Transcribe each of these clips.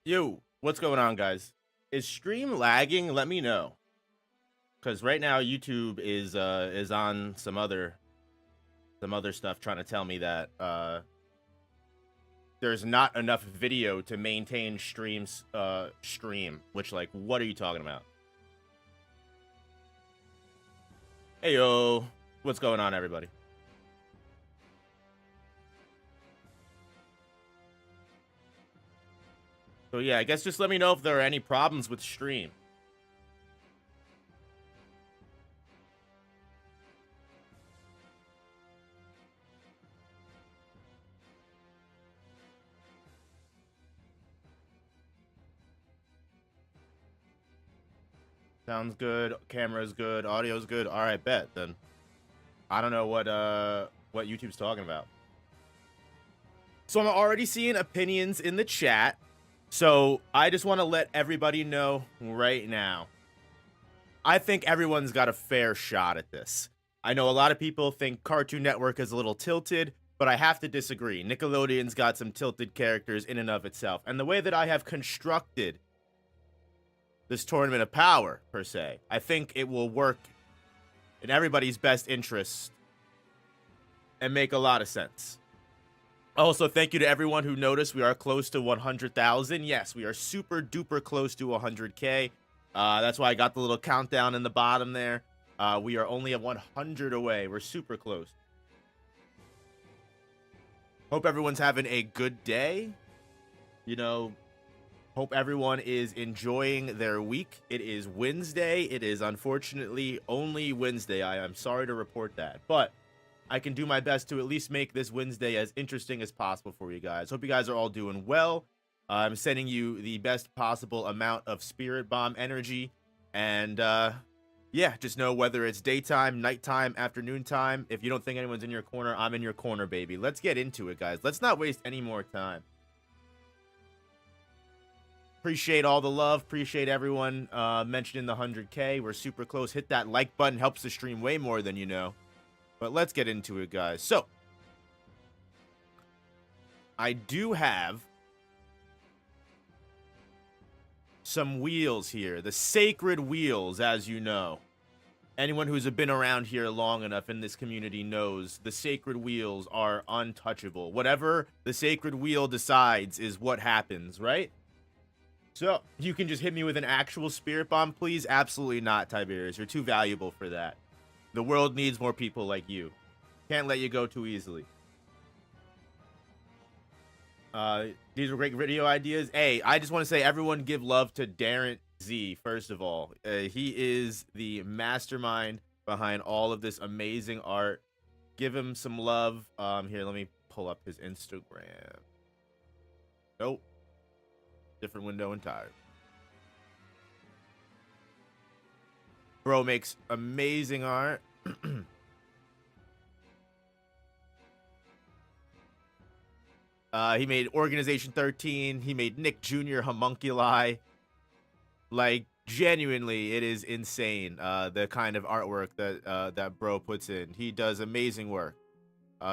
Yo, what's going on, guys? Is stream lagging? Let me know. Cause right now YouTube is on some other stuff trying to tell me that there's not enough video to maintain stream, which like what are you talking about? Hey yo, what's going on, everybody? So yeah, I guess just let me know if there are any problems with stream. Sounds good, camera's good, audio's good. All right, bet then. I don't know what YouTube's talking about. So I'm already seeing opinions in the chat. So I just want to let everybody know right now. I think everyone's got a fair shot at this. I know a lot of people think Cartoon Network is a little tilted, but I have to disagree. Nickelodeon's got some tilted characters in and of itself. And the way that I have constructed this Tournament of Power, per se, I think it will work in everybody's best interest and make a lot of sense. Also, thank you to everyone who noticed we are close to 100,000. Yes, we are super duper close to 100K. That's why I got the little countdown in the bottom there. We are only at 100 away. We're super close. Hope everyone's having a good day. You know, hope everyone is enjoying their week. It is Wednesday. It is unfortunately only Wednesday. I am sorry to report that, but I can do my best to at least make this Wednesday as interesting as possible for you guys. Hope you guys are all doing well. I'm sending you the best possible amount of Spirit Bomb energy. And, yeah, just know whether it's daytime, nighttime, afternoon time. If you don't think anyone's in your corner, I'm in your corner, baby. Let's get into it, guys. Let's not waste any more time. Appreciate all the love. Appreciate everyone mentioning the 100K. We're super close. Hit that like button. Helps the stream way more than you know. But let's get into it, guys. So, I do have some wheels here. The sacred wheels, as you know. Anyone who's been around here long enough in this community knows the sacred wheels are untouchable. Whatever the sacred wheel decides is what happens, right? So, you can just hit me with an actual spirit bomb, please? Absolutely not, Tiberius. You're too valuable for that. The world needs more people like you. Can't let you go too easily. These are great video ideas. Hey, I just want to say everyone give love to Darren Z, first of all. He is the mastermind behind all of this amazing art. Give him some love. Here, let me pull up his Instagram. Nope. Different window entirely. Bro makes amazing art. He made Organization 13. He made Nick Jr. Homunculi. Like, genuinely, it is insane, the kind of artwork that that bro puts in. He does amazing work.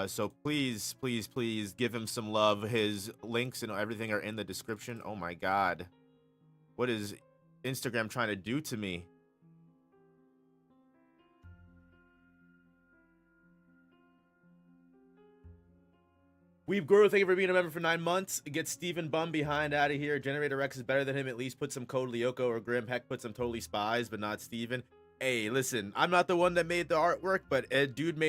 So please, please, please give him some love. His links and everything are in the description. Oh my god. What is Instagram trying to do to me? We've Guru, thank you for being a member for 9 months. Get Steven Bum behind out of here. Generator Rex is better than him. At least put some code Lyoko or Grim. Heck, put some totally spies, but not Steven. Hey, listen, I'm not the one that made the artwork, but dude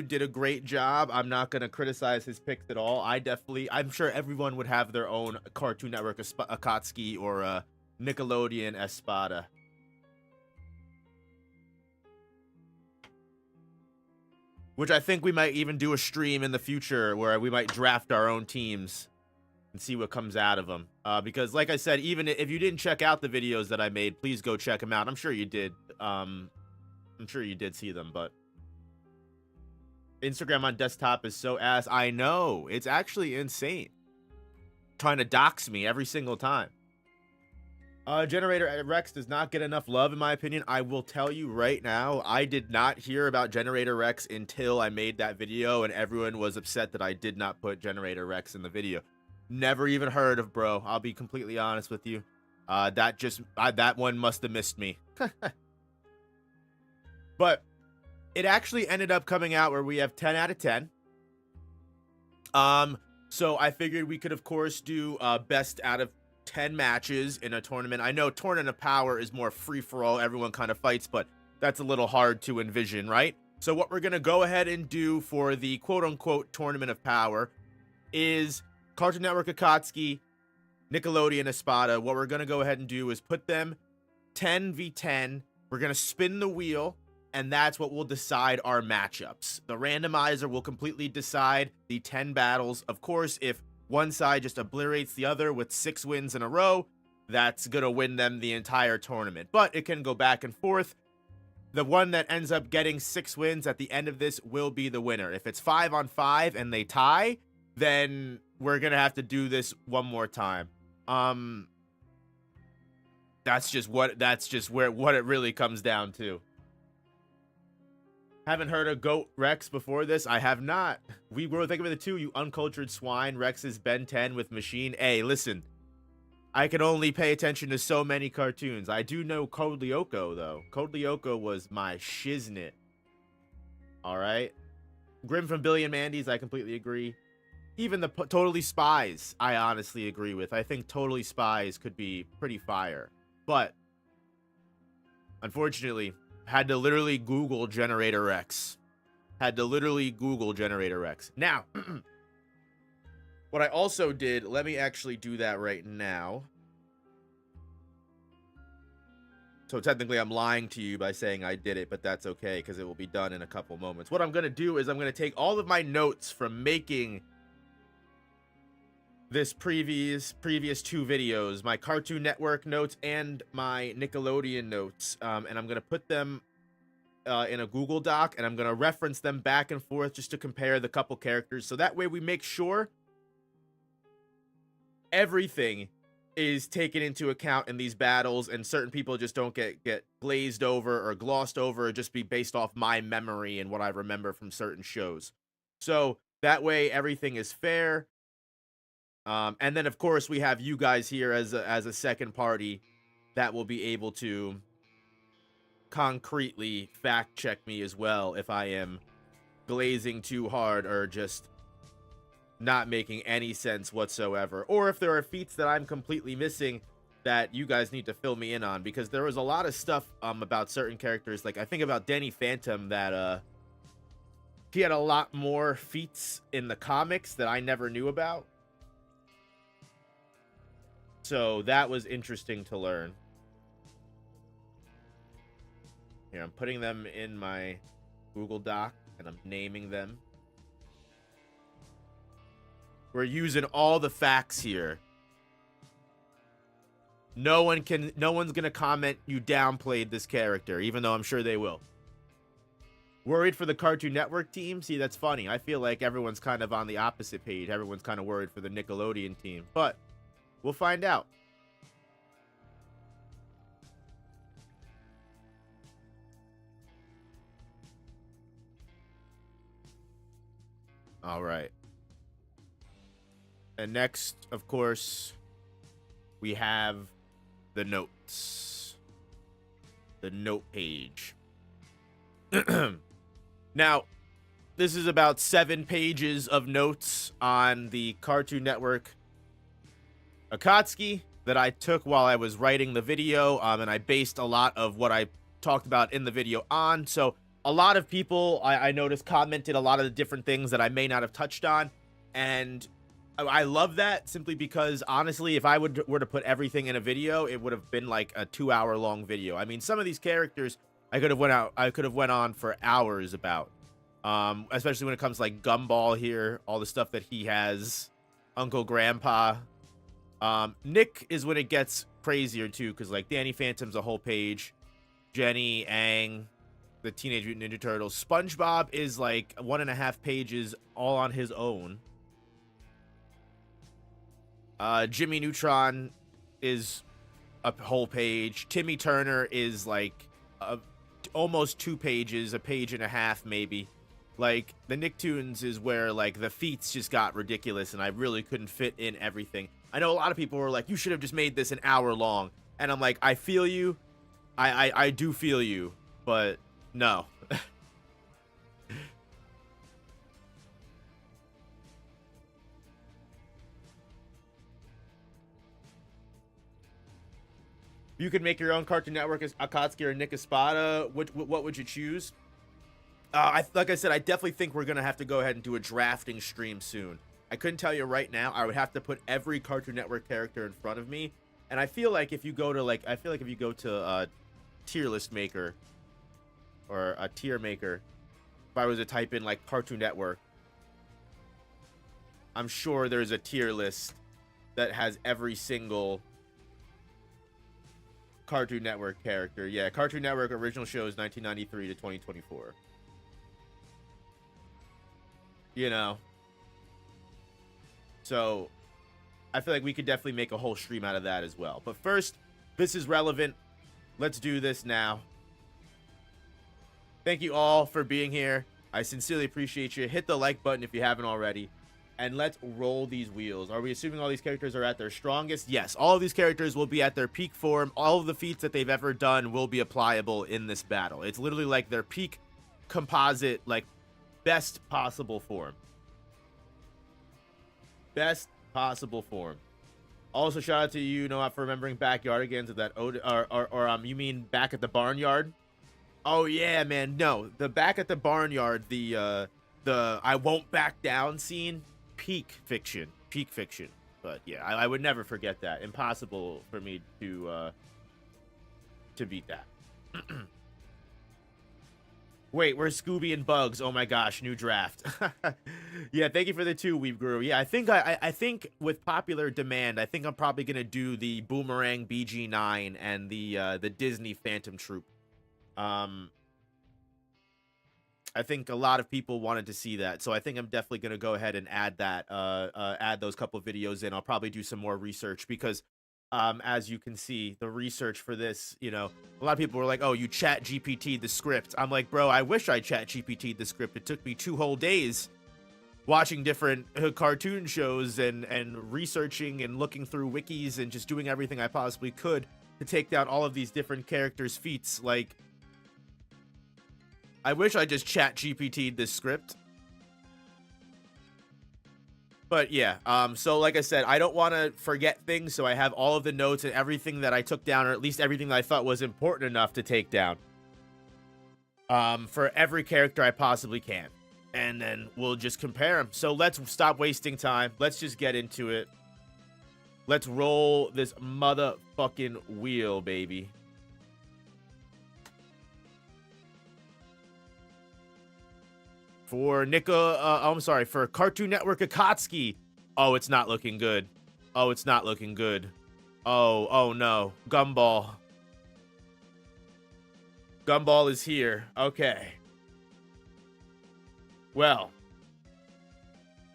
did a great job. I'm not gonna criticize his picks at all. I'm sure everyone would have their own Cartoon Network Akatsuki or Nickelodeon Espada. Which I think we might even do a stream in the future where we might draft our own teams and see what comes out of them. Because like I said, even if you didn't check out the videos that I made, please go check them out. I'm sure you did. I'm sure you did see them, but Instagram on desktop is so ass. I know. It's actually insane. Trying to dox me every single time. Generator Rex does not get enough love, in my opinion. I will tell you right now, I did not hear about Generator Rex until I made that video, and everyone was upset that I did not put Generator Rex in the video. Never even heard of, bro. I'll be completely honest with you. That one must have missed me. But it actually ended up coming out where we have 10 out of 10. So I figured we could, of course, do best out of 10 matches in a tournament. I know Tournament of Power is more free-for-all. Everyone kind of fights, but that's a little hard to envision, right? So what we're going to go ahead and do for the quote-unquote Tournament of Power is Cartoon Network Akatsuki, Nickelodeon Espada. What we're going to go ahead and do is put them 10v10. We're going to spin the wheel, and that's what will decide our matchups. The randomizer will completely decide the 10 battles. Of course, if one side just obliterates the other with 6 wins in a row, that's going to win them the entire tournament. But it can go back and forth. The one that ends up getting 6 wins at the end of this will be the winner. If it's 5-on-5 and they tie, then we're going to have to do this one more time. That's just what it really comes down to. Haven't heard of Goat Rex before this. I have not. We were thinking of the two, you uncultured swine. Rex is Ben 10 with Machine. Hey, listen. I can only pay attention to so many cartoons. I do know Code Lyoko, though. Code Lyoko was my shiznit. Alright? Grim from Billy and Mandy's, I completely agree. Even the Totally Spies, I honestly agree with. I think Totally Spies could be pretty fire. But, unfortunately, had to literally Google Generator Rex. Now, what I also did, let me actually do that right now. So technically I'm lying to you by saying I did it, but that's okay because it will be done in a couple moments. What I'm going to do is I'm going to take all of my notes from making this previous 2 videos, my Cartoon Network notes and my Nickelodeon notes, and I'm going to put them in a Google Doc, and I'm going to reference them back and forth just to compare the couple characters. So that way we make sure everything is taken into account in these battles, and certain people just don't get glazed over or glossed over, or just be based off my memory and what I remember from certain shows. So that way everything is fair. And then, of course, we have you guys here as a second party that will be able to concretely fact check me as well if I am glazing too hard or just not making any sense whatsoever, or if there are feats that I'm completely missing that you guys need to fill me in on, because there was a lot of stuff about certain characters, like I think about Danny Phantom, that he had a lot more feats in the comics that I never knew about. So that was interesting to learn. Here, I'm putting them in my Google Doc, and I'm naming them. We're using all the facts here. No one's gonna comment you downplayed this character, even though I'm sure they will. Worried for the Cartoon Network team? See, that's funny. I feel like everyone's kind of on the opposite page. Everyone's kind of worried for the Nickelodeon team, but we'll find out. All right. And next, of course, we have the notes. The note page. Now, this is about 7 pages of notes on the Cartoon Network Akatsuki that I took while I was writing the video, and I based a lot of what I talked about in the video on. So a lot of people, I noticed, commented a lot of the different things that I may not have touched on, and I love that, simply because, honestly, if I were to put everything in a video, it would have been like a 2-hour long video. I mean, some of these characters I could have went on for hours about, especially when it comes to like Gumball here, all the stuff that he has, Uncle Grandpa. Nick is when it gets crazier too, because like Danny Phantom's a whole page, Jenny, Aang, the Teenage Mutant Ninja Turtles. SpongeBob is like 1.5 pages all on his own. Jimmy Neutron is a whole page. Timmy Turner is like almost 2 pages, 1.5 pages maybe. Like, the Nicktoons is where, like, the feats just got ridiculous, and I really couldn't fit in everything. I know a lot of people were like, you should have just made this an hour long. And I'm like, I feel you. I do feel you. But, no. You could make your own Cartoon Network Akatsuki or Nick Espada. What would you choose? Like I said, I definitely think we're gonna have to go ahead and do a drafting stream soon. I couldn't tell you right now. I would have to put every Cartoon Network character in front of me, and I feel like if you go to tier list maker or a tier maker, if I was to type in like Cartoon Network, I'm sure there's a tier list that has every single Cartoon Network character. Yeah, Cartoon Network original shows 1993 to 2024. You know, so I feel like we could definitely make a whole stream out of that as well. But first, this is relevant. Let's do this now. Thank you all for being here. I sincerely appreciate you. Hit the like button if you haven't already. And let's roll these wheels. Are we assuming all these characters are at their strongest? Yes, all of these characters will be at their peak form. All of the feats that they've ever done will be applicable in this battle. It's literally like their peak composite, like, best possible form. Best possible form. Also, shout out to you, Noah, for remembering Backyardigans of that. You mean back at the barnyard? Oh yeah, man. No, the back at the barnyard, the I won't back down scene, peak fiction. But yeah, I would never forget that. Impossible for me to beat that. Wait, where's Scooby and Bugs? Oh my gosh, new draft. Yeah, thank you for the 2, Weeb Guru. Yeah, I think with popular demand, I think I'm probably gonna do the Boomerang BG9 and the Disney Phantom Troop. I think a lot of people wanted to see that, so I think I'm definitely gonna go ahead and add that, add those couple of videos in. I'll probably do some more research because as you can see, the research for this, you know, a lot of people were like, oh, you chat GPT the script. I'm like, bro, I wish I chat GPT the script. It took me 2 whole days watching different cartoon shows and researching and looking through wikis and just doing everything I possibly could to take down all of these different characters' feats. Like, I wish I just chat GPT'd this script. But yeah, so like I said, I don't want to forget things, so I have all of the notes and everything that I took down, or at least everything that I thought was important enough to take down, for every character I possibly can. And then we'll just compare them. So let's stop wasting time. Let's just get into it. Let's roll this motherfucking wheel, baby. For for Cartoon Network Akatsuki. Oh, it's not looking good. Oh, it's not looking good. Oh no. Gumball. Gumball is here. Okay. Well,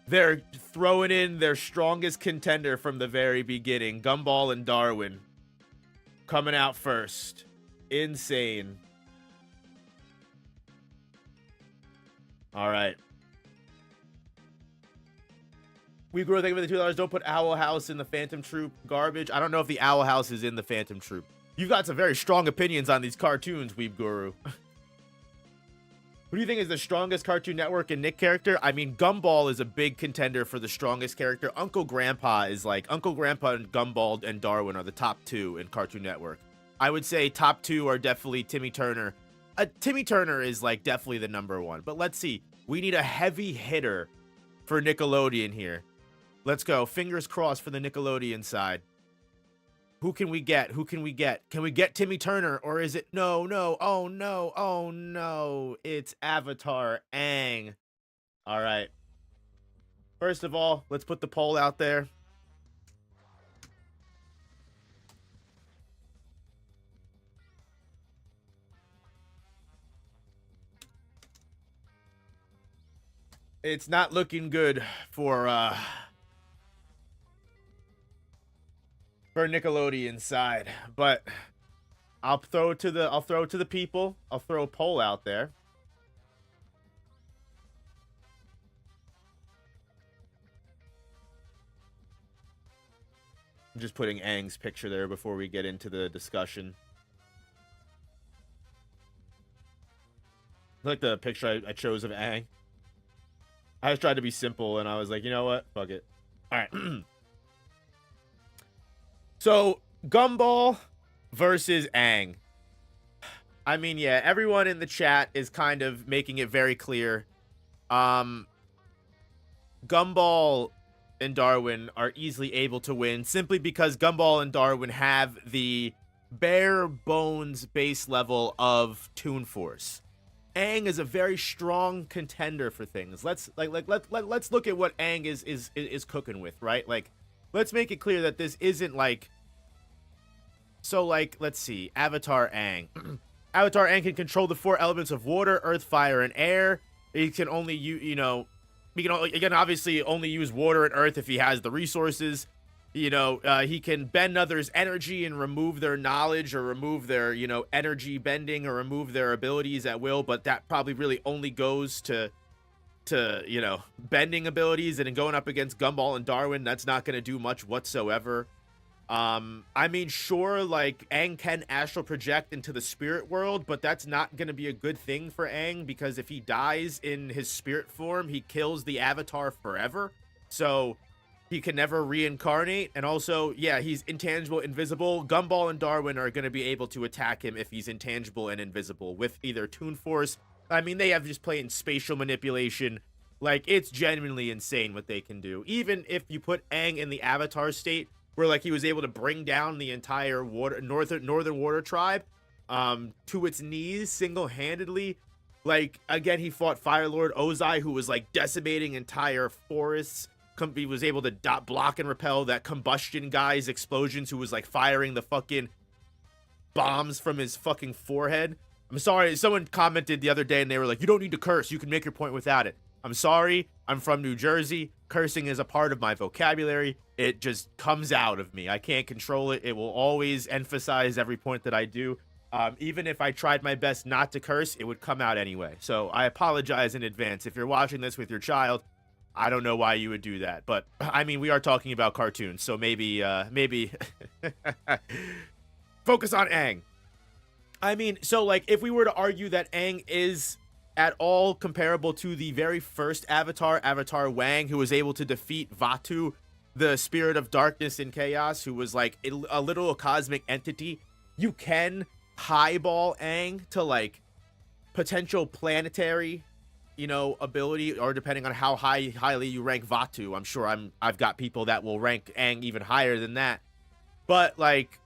they're throwing in their strongest contender from the very beginning. Gumball and Darwin coming out first. Insane. All right. We grow. Thank you for the $2. Don't put Owl House in the Phantom Troop. Garbage. I don't know if the Owl House is in the Phantom Troop. You've got some very strong opinions on these cartoons, Weeb Guru. Who do you think is the strongest Cartoon Network and Nick character? I mean, Gumball is a big contender for the strongest character. Uncle Grandpa and Gumball and Darwin are the top 2 in Cartoon Network. I would say top 2 are definitely Timmy Turner. Timmy Turner is like definitely the number 1. But let's see. We need a heavy hitter for Nickelodeon here. Let's go. Fingers crossed for the Nickelodeon side. Who can we get? Who can we get? Can we get Timmy Turner? Or is it... No. Oh, no. Oh, no. It's Avatar Aang. All right. First of all, let's put the poll out there. It's not looking good for Nickelodeon side, but I'll throw it to the people. I'll throw a poll out there. Just putting Aang's picture there before we get into the discussion. I like the picture I chose of Aang. I just tried to be simple, and I was like, you know what? Fuck it. All right. So, Gumball versus Aang. I mean, yeah, everyone in the chat is kind of making it very clear. Gumball and Darwin are easily able to win simply because Gumball and Darwin have the bare bones base level of Toon Force. Aang is a very strong contender for things. Let's look at what Aang is cooking with, right? Like, let's make it clear that this isn't like. So, like, let's see, Avatar Aang. Avatar Aang can control the 4 elements of water, earth, fire, and air. He can only he can obviously only use water and earth if he has the resources. He can bend others' energy and remove their knowledge or remove their, energy bending or remove their abilities at will, but that probably really only goes to bending abilities, and in going up against Gumball and Darwin, that's not going to do much whatsoever. I mean, sure, like, Aang can astral project into the spirit world, but that's not going to be a good thing for Aang, because if he dies in his spirit form, he kills the avatar forever. So he can never reincarnate. And also, yeah, he's intangible, invisible. Gumball and Darwin are going to be able to attack him if he's intangible and invisible with either Toon Force. I mean, they have just plain spatial manipulation. Like, it's genuinely insane what they can do. Even if you put Aang in the avatar state, where, like, he was able to bring down the entire northern water tribe to its knees single-handedly. Like, again, he fought Fire Lord Ozai, who was, like, decimating entire forests. He was able to block and repel that combustion guy's explosions, who was, like, firing the fucking bombs from his fucking forehead. I'm sorry, someone commented the other day and they were like, you don't need to curse, you can make your point without it. I'm sorry, I'm from New Jersey. Cursing is a part of my vocabulary. It just comes out of me. I can't control it. It will always emphasize every point that I do. Even if I tried my best not to curse, it would come out anyway. So I apologize in advance. If you're watching this with your child, I don't know why you would do that. But, I mean, we are talking about cartoons, so maybe focus on Aang. I mean, so, like, if we were to argue that Aang is at all comparable to the very first Avatar, Avatar Wang, who was able to defeat Vatu, the spirit of darkness and chaos, who was, like, a little cosmic entity, you can highball Aang to, like, potential planetary, ability, or depending on how highly you rank Vatu. I'm sure I've got people that will rank Aang even higher than that. But, like,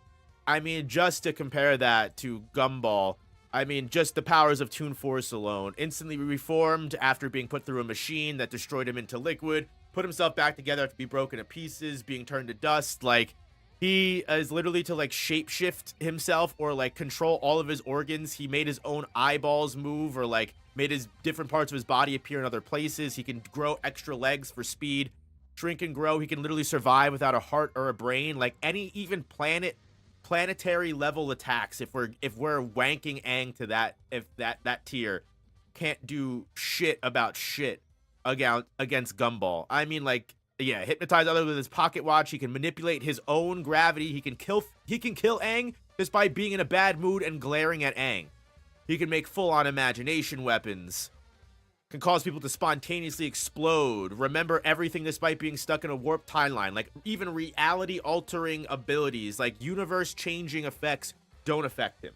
I mean, just to compare that to Gumball, I mean, just the powers of Toon Force alone. Instantly reformed after being put through a machine that destroyed him into liquid, put himself back together after being broken to pieces, being turned to dust. Like, he is literally to, like, shapeshift himself or, like, control all of his organs. He made his own eyeballs move, or, like, made his different parts of his body appear in other places. He can grow extra legs for speed, shrink and grow. He can literally survive without a heart or a brain. Like, any even planetary level attacks, if we're wanking Aang to that, if that tier, can't do shit about shit against Gumball. I mean, like, yeah, hypnotize others with his pocket watch. He can manipulate his own gravity. He can kill Aang just by being in a bad mood and glaring at Aang. He can make full-on imagination weapons. Can cause people to spontaneously explode. Remember everything despite being stuck in a warped timeline. Like, even reality-altering abilities, like universe-changing effects, don't affect him.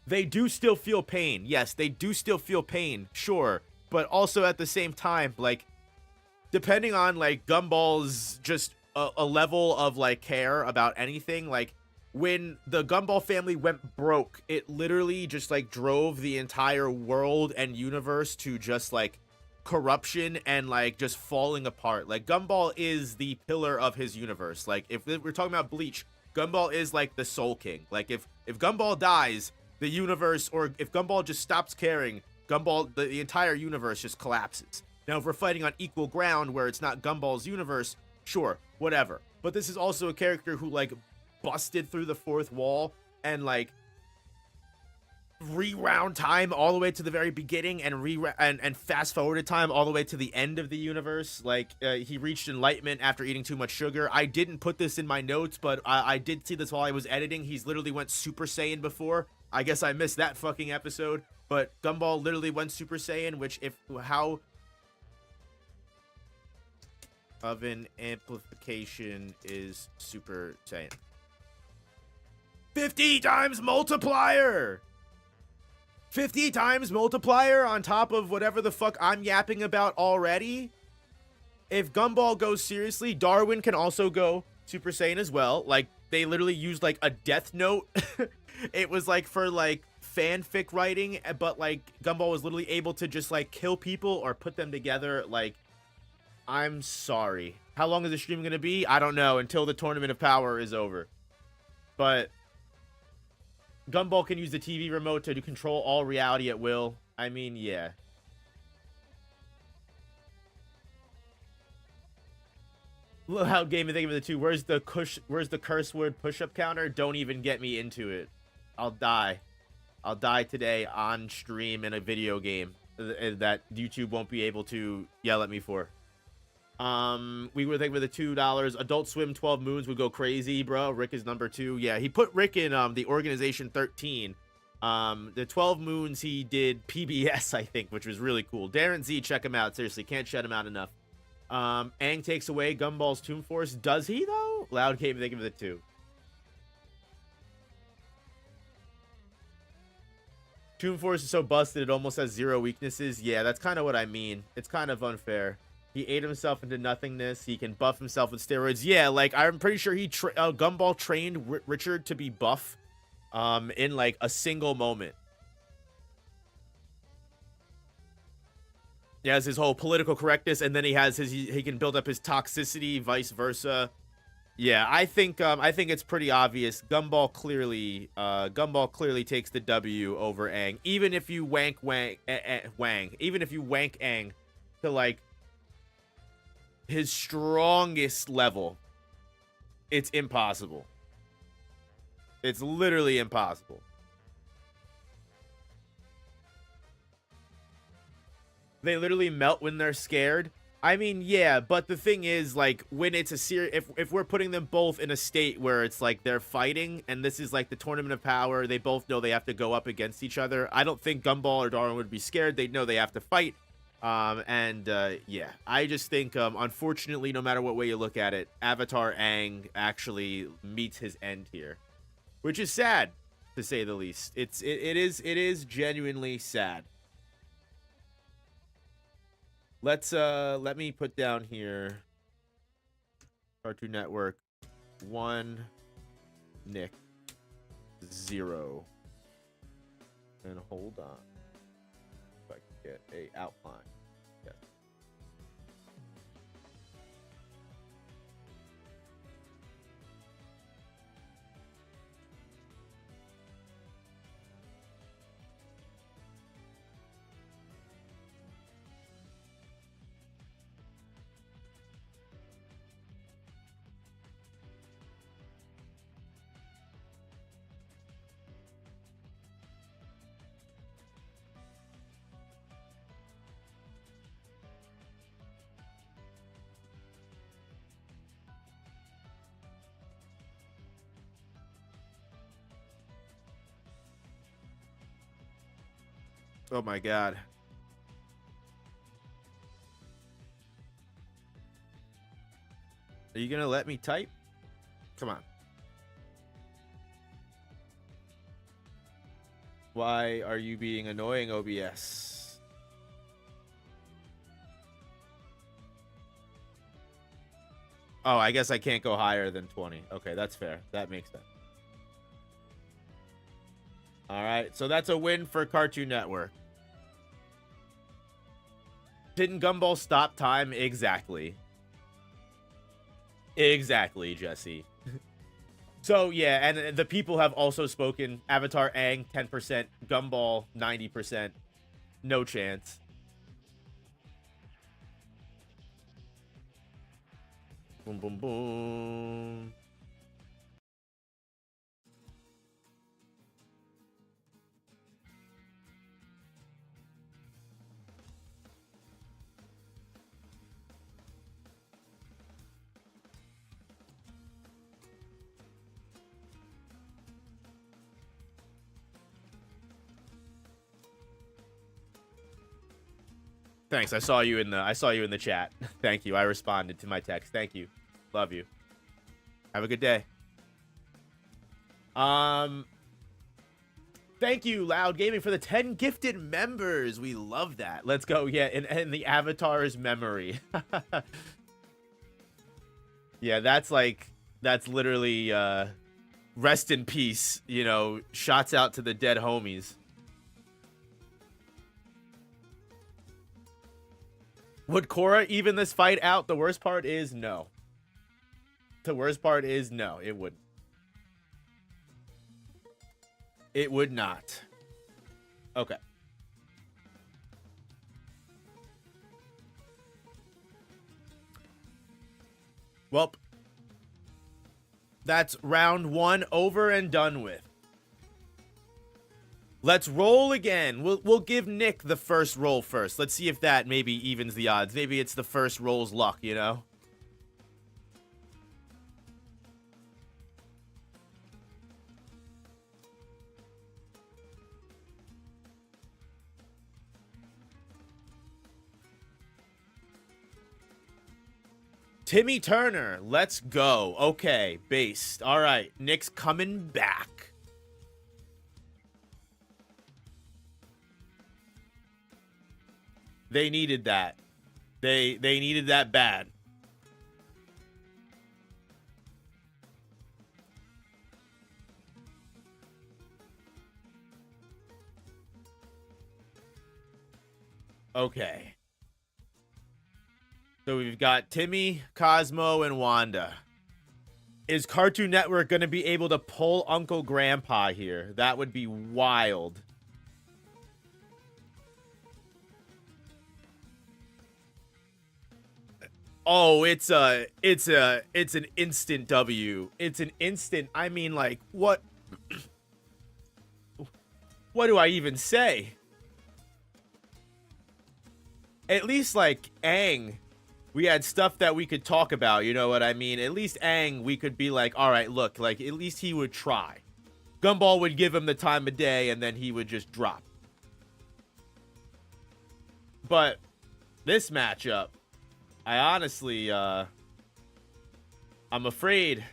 They do still feel pain. Yes, they do still feel pain, sure. But also at the same time, like, depending on, like, Gumball's just a level of, like, care about anything, like, when the Gumball family went broke, it literally just, like, drove the entire world and universe to just, like, corruption and, like, just falling apart. Like, Gumball is the pillar of his universe. Like, if we're talking about Bleach, Gumball is, like, the Soul King. Like, if Gumball dies, the universe, or if Gumball just stops caring, Gumball, the entire universe just collapses. Now, if we're fighting on equal ground where it's not Gumball's universe, sure, whatever. But this is also a character who, like, busted through the fourth wall and, like, rewound time all the way to the very beginning and and fast forwarded time all the way to the end of the universe. Like he reached enlightenment after eating too much sugar. I didn't put this in my notes, but I did see this while I was editing. He's literally went Super Saiyan before. I guess I missed that fucking episode, but Gumball literally went Super Saiyan, which how of an amplification is Super Saiyan? 50 times multiplier! 50 times multiplier on top of whatever the fuck I'm yapping about already. If Gumball goes seriously, Darwin can also go Super Saiyan as well. Like, they literally used, like, a death note. It was, like, for, like, fanfic writing, but, like, Gumball was literally able to just, like, kill people or put them together. Like, I'm sorry. How long is the stream gonna be? I don't know, until the Tournament of Power is over. But Gumball can use the TV remote to control all reality at will. I mean, yeah. Look how game thinking of the two. Where's the curse word push-up counter? Don't even get me into it. I'll die. I'll die today on stream in a video game that YouTube won't be able to yell at me for. We were thinking with the $2. Adult Swim 12 Moons would go crazy, bro. Rick is number 2. Yeah, he put Rick in the Organization 13. The 12 Moons he did PBS, I think, which was really cool. Darren Z, check him out. Seriously, can't shut him out enough. Aang takes away Gumball's Toon Force. Does he though? Loud can't even think of the 2. Toon Force is so busted it almost has 0 weaknesses. Yeah, that's kind of what I mean. It's kind of unfair. He ate himself into nothingness. He can buff himself with steroids. Yeah, like, I'm pretty sure Gumball trained Richard to be buff in, like, a single moment. He has his whole political correctness, and then he has he can build up his toxicity, vice versa. Yeah, I think it's pretty obvious. Gumball clearly takes the W over Aang. Even if you wank Aang to, like, his strongest level, it's impossible. It's literally impossible. They literally melt when they're scared. I mean, yeah, but the thing is, like, when it's a serious, if we're putting them both in a state where it's like they're fighting, and this is like the Tournament of Power, they both know they have to go up against each other. I don't think Gumball or Darwin would be scared. They'd know they have to fight. Yeah, I just think, unfortunately, no matter what way you look at it, Avatar Aang actually meets his end here, which is sad, to say the least. It is genuinely sad. Let me put down here Cartoon Network 1, Nick 0, and hold on if I can get a outline. Yeah. Oh my god. Are you gonna let me type? Come on. Why are you being annoying, OBS? Oh, I guess I can't go higher than 20. Okay, that's fair. That makes sense. All right, so that's a win for Cartoon Network. Didn't Gumball stop time? Exactly. Exactly, Jesse. So, yeah, and the people have also spoken. Avatar Aang, 10%. Gumball, 90%. No chance. Boom, boom, boom. Thanks. I saw you in the chat. Thank you. I responded to my text. Thank you. Love you. Have a good day. Thank you, Loud Gaming, for the 10 gifted members. We love that. Let's go. Yeah, in the Avatar's memory. Yeah, that's literally rest in peace, you know, shots out to the dead homies. Would Korra even this fight out? The worst part is no. The worst part is no, it wouldn't. It would not. Okay. Well, that's round 1 over and done with. Let's roll again. We'll give Nick the first roll first. Let's see if that maybe evens the odds. Maybe it's the first roll's luck, you know? Timmy Turner, let's go. Okay, based. All right, Nick's coming back. They needed that. They needed that bad. Okay. So we've got Timmy, Cosmo, and Wanda. Is Cartoon Network going to be able to pull Uncle Grandpa here? That would be wild. Oh, it's an instant W. It's an instant. I mean, like, what do I even say? At least, like, Aang, we had stuff that we could talk about, you know what I mean? At least Aang, we could be like, all right, look, like, at least he would try. Gumball would give him the time of day, and then he would just drop. But this matchup, I honestly, I'm afraid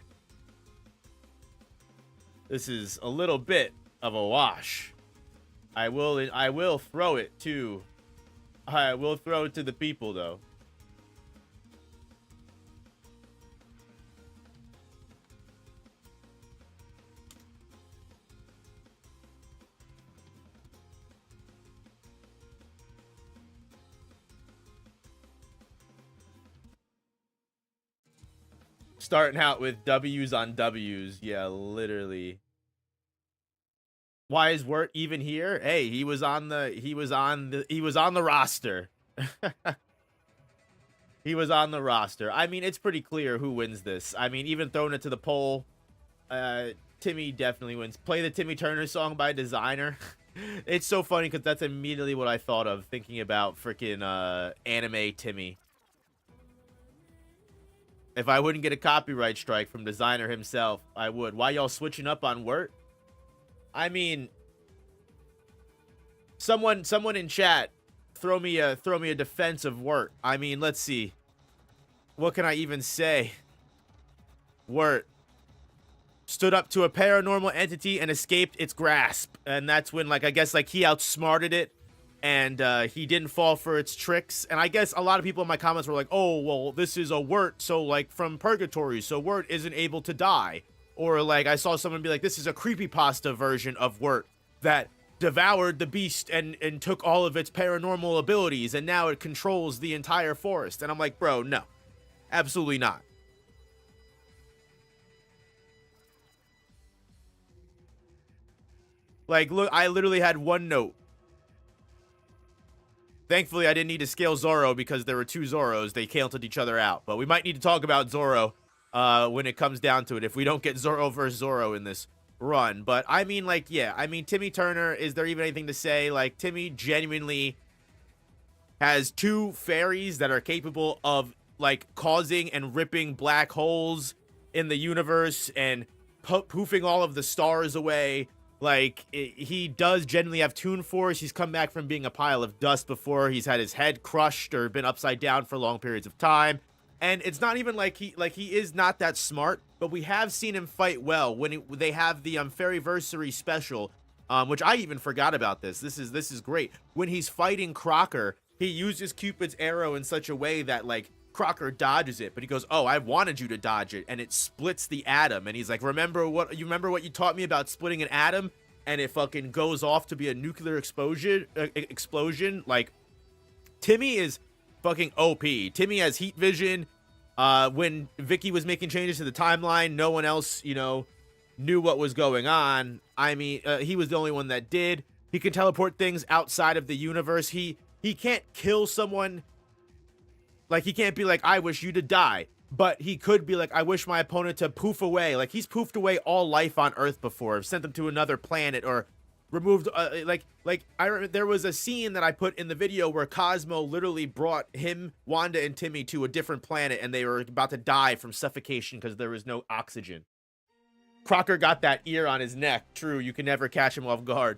this is a little bit of a wash. I will throw it to the people, though. Starting out with W's on W's. Yeah, literally. Why is Wirt even here? Hey, he was on the roster. He was on the roster. I mean, it's pretty clear who wins this. I mean, even throwing it to the poll, Timmy definitely wins. Play the Timmy Turner song by Designer. It's so funny because that's immediately what I thought of thinking about freaking anime Timmy. If I wouldn't get a copyright strike from Designer himself, I would. Why y'all switching up on Wirt? I mean, someone in chat, throw me a defense of Wirt. I mean, let's see. What can I even say? Wirt stood up to a paranormal entity and escaped its grasp, and that's when, like, I guess, like, he outsmarted it. And he didn't fall for its tricks. And I guess a lot of people in my comments were like, oh, well, this is a Wirt, so, like, from Purgatory, so Wirt isn't able to die. Or, like, I saw someone be like, this is a creepypasta version of Wirt that devoured the beast and took all of its paranormal abilities, and now it controls the entire forest. And I'm like, bro, no. Absolutely not. Like, look, I literally had one note. Thankfully, I didn't need to scale Zoro because there were two Zoros. They canceled each other out. But we might need to talk about Zoro when it comes down to it, if we don't get Zoro versus Zoro in this run. But, I mean, like, yeah. I mean, Timmy Turner, is there even anything to say? Like, Timmy genuinely has two fairies that are capable of, like, causing and ripping black holes in the universe and poofing all of the stars away. Like, he does generally have Toon Force. He's come back from being a pile of dust before. He's had his head crushed or been upside down for long periods of time. And it's not even like he is not that smart, but we have seen him fight well when they have the Fairyversary special, which I even forgot about this. This is great. When he's fighting Crocker, he uses Cupid's arrow in such a way that, like, Crocker dodges it, but he goes, "Oh, I wanted you to dodge it," and it splits the atom. And he's like, remember what you taught me about splitting an atom? And it fucking goes off to be a nuclear explosion. Like, Timmy is fucking OP. Timmy has heat vision. When Vicky was making changes to the timeline, no one else, knew what was going on. I mean, he was the only one that did. He can teleport things outside of the universe. He can't kill someone. Like, he can't be like, "I wish you to die." But he could be like, "I wish my opponent to poof away." Like, he's poofed away all life on Earth before, sent them to another planet, or removed, there was a scene that I put in the video where Cosmo literally brought him, Wanda, and Timmy to a different planet, and they were about to die from suffocation because there was no oxygen. Crocker got that ear on his neck. True, you can never catch him off guard.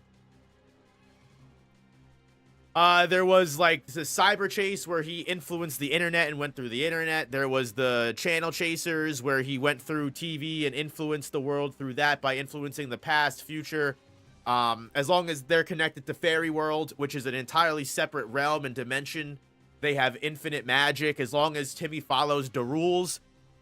There was, like, the cyber chase where he influenced the internet and went through the internet. There was the channel chasers where he went through TV and influenced the world through that by influencing the past, future. As long as they're connected to Fairy World, which is an entirely separate realm and dimension, they have infinite magic. As long as Timmy follows the rules,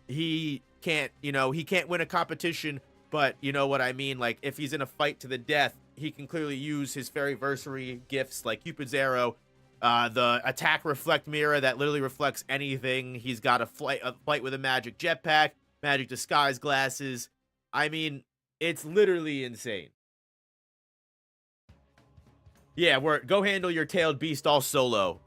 he can't win a competition, but you know what I mean? Like, if he's in a fight to the death, he can clearly use his Fairyversary gifts like Cupid's arrow, the attack reflect mirror that literally reflects anything. He's got a fight with a magic jetpack, magic disguise glasses. I mean, it's literally insane. Yeah, go handle your tailed beast all solo.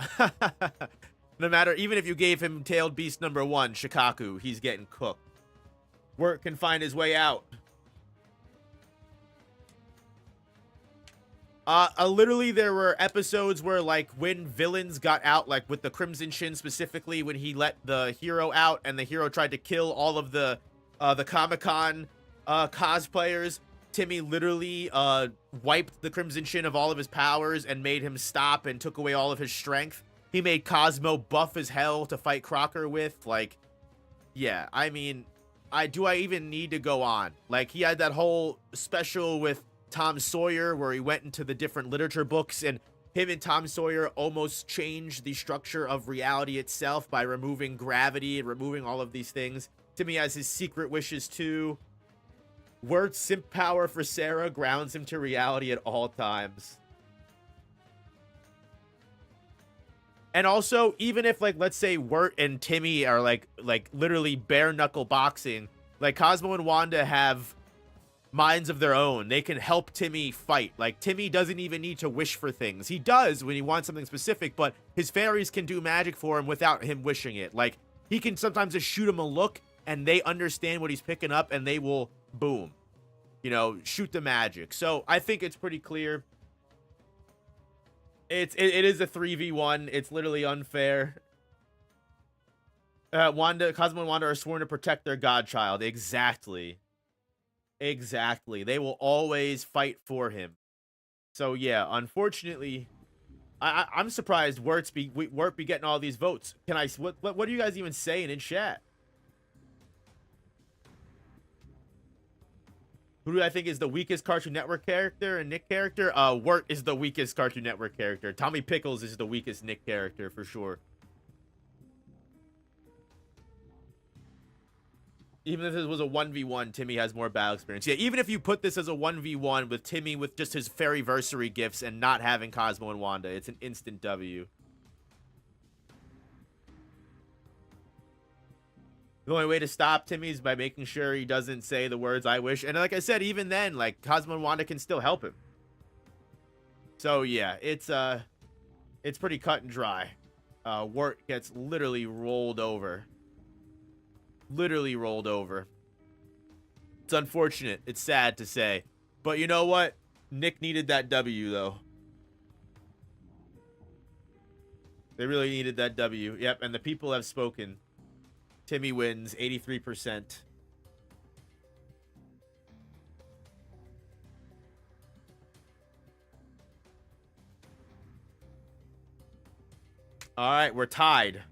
No matter, even if you gave him tailed beast number 1, Shikaku, he's getting cooked. Wirt can find his way out. Literally, there were episodes where, like, when villains got out, like, with the Crimson Chin specifically, when he let the hero out and the hero tried to kill all of the Comic-Con cosplayers, Timmy literally wiped the Crimson Chin of all of his powers and made him stop and took away all of his strength. He made Cosmo buff as hell to fight Crocker with. Like, yeah, I mean, do I even need to go on? Like, he had that whole special with Tom Sawyer where he went into the different literature books, and him and Tom Sawyer almost changed the structure of reality itself by removing gravity and removing all of these things. Timmy has his secret wishes too. Wirt's simp power for Sarah grounds him to reality at all times. And also, even if, like, let's say Wirt and Timmy are like literally bare knuckle boxing, like, Cosmo and Wanda have minds of their own. They can help Timmy fight. Like, Timmy doesn't even need to wish for things. He does when he wants something specific, but his fairies can do magic for him without him wishing it. Like, he can sometimes just shoot him a look and they understand what he's picking up and they will, boom, shoot the magic. So I think it's pretty clear. It is a 3v1. It's literally unfair. Cosmo and Wanda are sworn to protect their godchild. Exactly. They will always fight for him. So yeah, unfortunately, I'm surprised Wirt be getting all these votes. What are you guys even saying in chat? Who do I think is the weakest Cartoon Network character and Nick character? Wirt is the weakest Cartoon Network character. Tommy Pickles is the weakest Nick character for sure. Even if this was a 1v1, Timmy has more battle experience. Yeah, even if you put this as a 1v1 with Timmy with just his Fairyversary gifts and not having Cosmo and Wanda, it's an instant W. The only way to stop Timmy is by making sure he doesn't say the words "I wish." And like I said, even then, like, Cosmo and Wanda can still help him. So yeah, it's pretty cut and dry. Wirt gets literally rolled over. Literally rolled over. It's unfortunate. It's sad to say. But you know what? Nick needed that W, though. They really needed that W. Yep, and the people have spoken. Timmy wins 83%. All right, we're tied.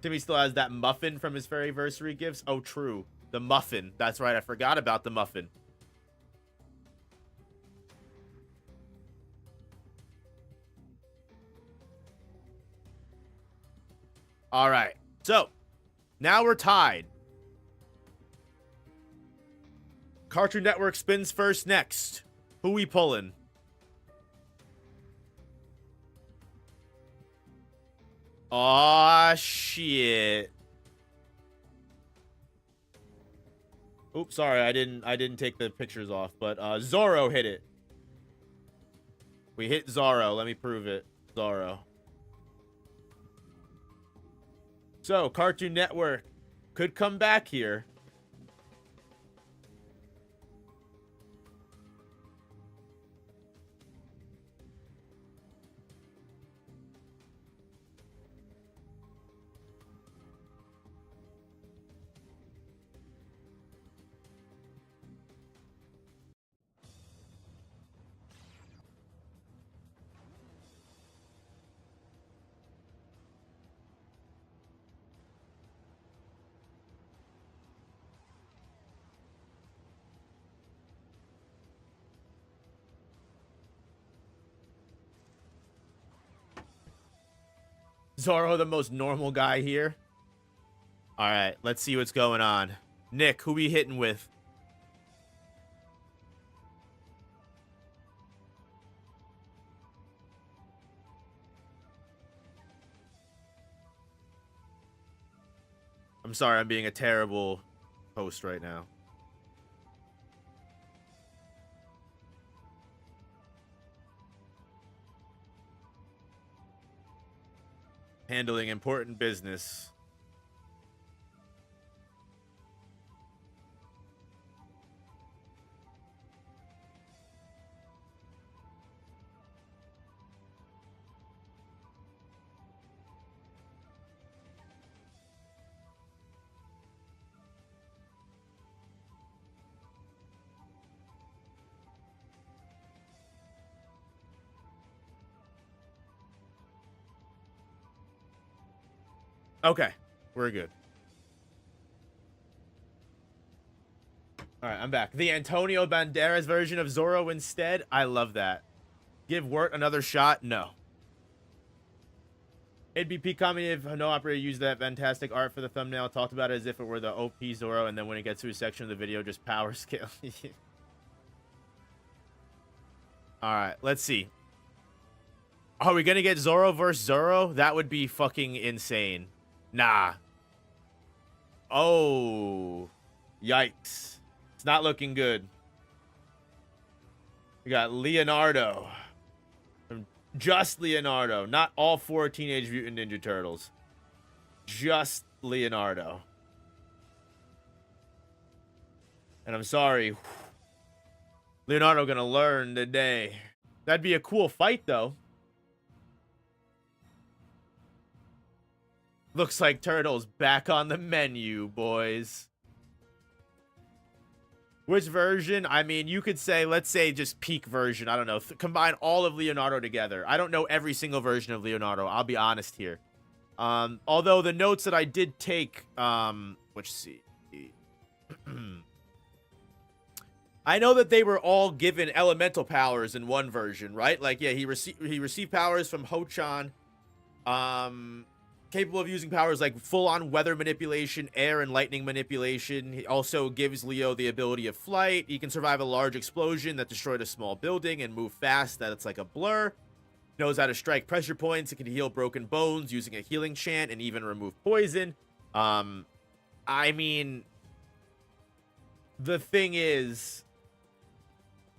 Timmy still has that muffin from his Fairyversary gifts. Oh, true. The muffin. That's right. I forgot about the muffin. All right. So, now we're tied. Cartoon Network spins first next. Who we pulling? Aw, shit. Oops, sorry, I didn't take the pictures off, but Zoro hit it. We hit Zoro. Let me prove it. Zoro. So, Cartoon Network could come back here. Zoro, the most normal guy here. All right, let's see what's going on. Nick, who we hitting with? I'm sorry, I'm being a terrible host right now. Handling important business. Okay, we're good. All right, I'm back. The Antonio Banderas version of Zoro instead. I love that. Give Wirt another shot? No. It'd be peak comedy if no operator used that fantastic art for the thumbnail, talked about it as if it were the OP Zoro, and then when it gets to a section of the video, just power scale. All right, let's see. Are we gonna get Zoro versus Zoro? That would be fucking insane. Nah. Oh. Yikes. It's not looking good. We got Leonardo. Just Leonardo. Not all 4 Teenage Mutant Ninja Turtles. Just Leonardo. And I'm sorry. Leonardo gonna learn today. That'd be a cool fight, though. Looks like Turtles back on the menu, boys. Which version? I mean, you could say, let's say just peak version. I don't know. Combine all of Leonardo together. I don't know every single version of Leonardo. I'll be honest here. Although the notes that I did take, let's see. I know that they were all given elemental powers in one version, right? Like, yeah, he received powers from Ho-chan. Capable of using powers like full-on weather manipulation, air and lightning manipulation. He also gives Leo the ability of flight. He can survive a large explosion that destroyed a small building and move fast that it's like a blur. Knows how to strike pressure points. It can heal broken bones using a healing chant and even remove poison. I mean, the thing is,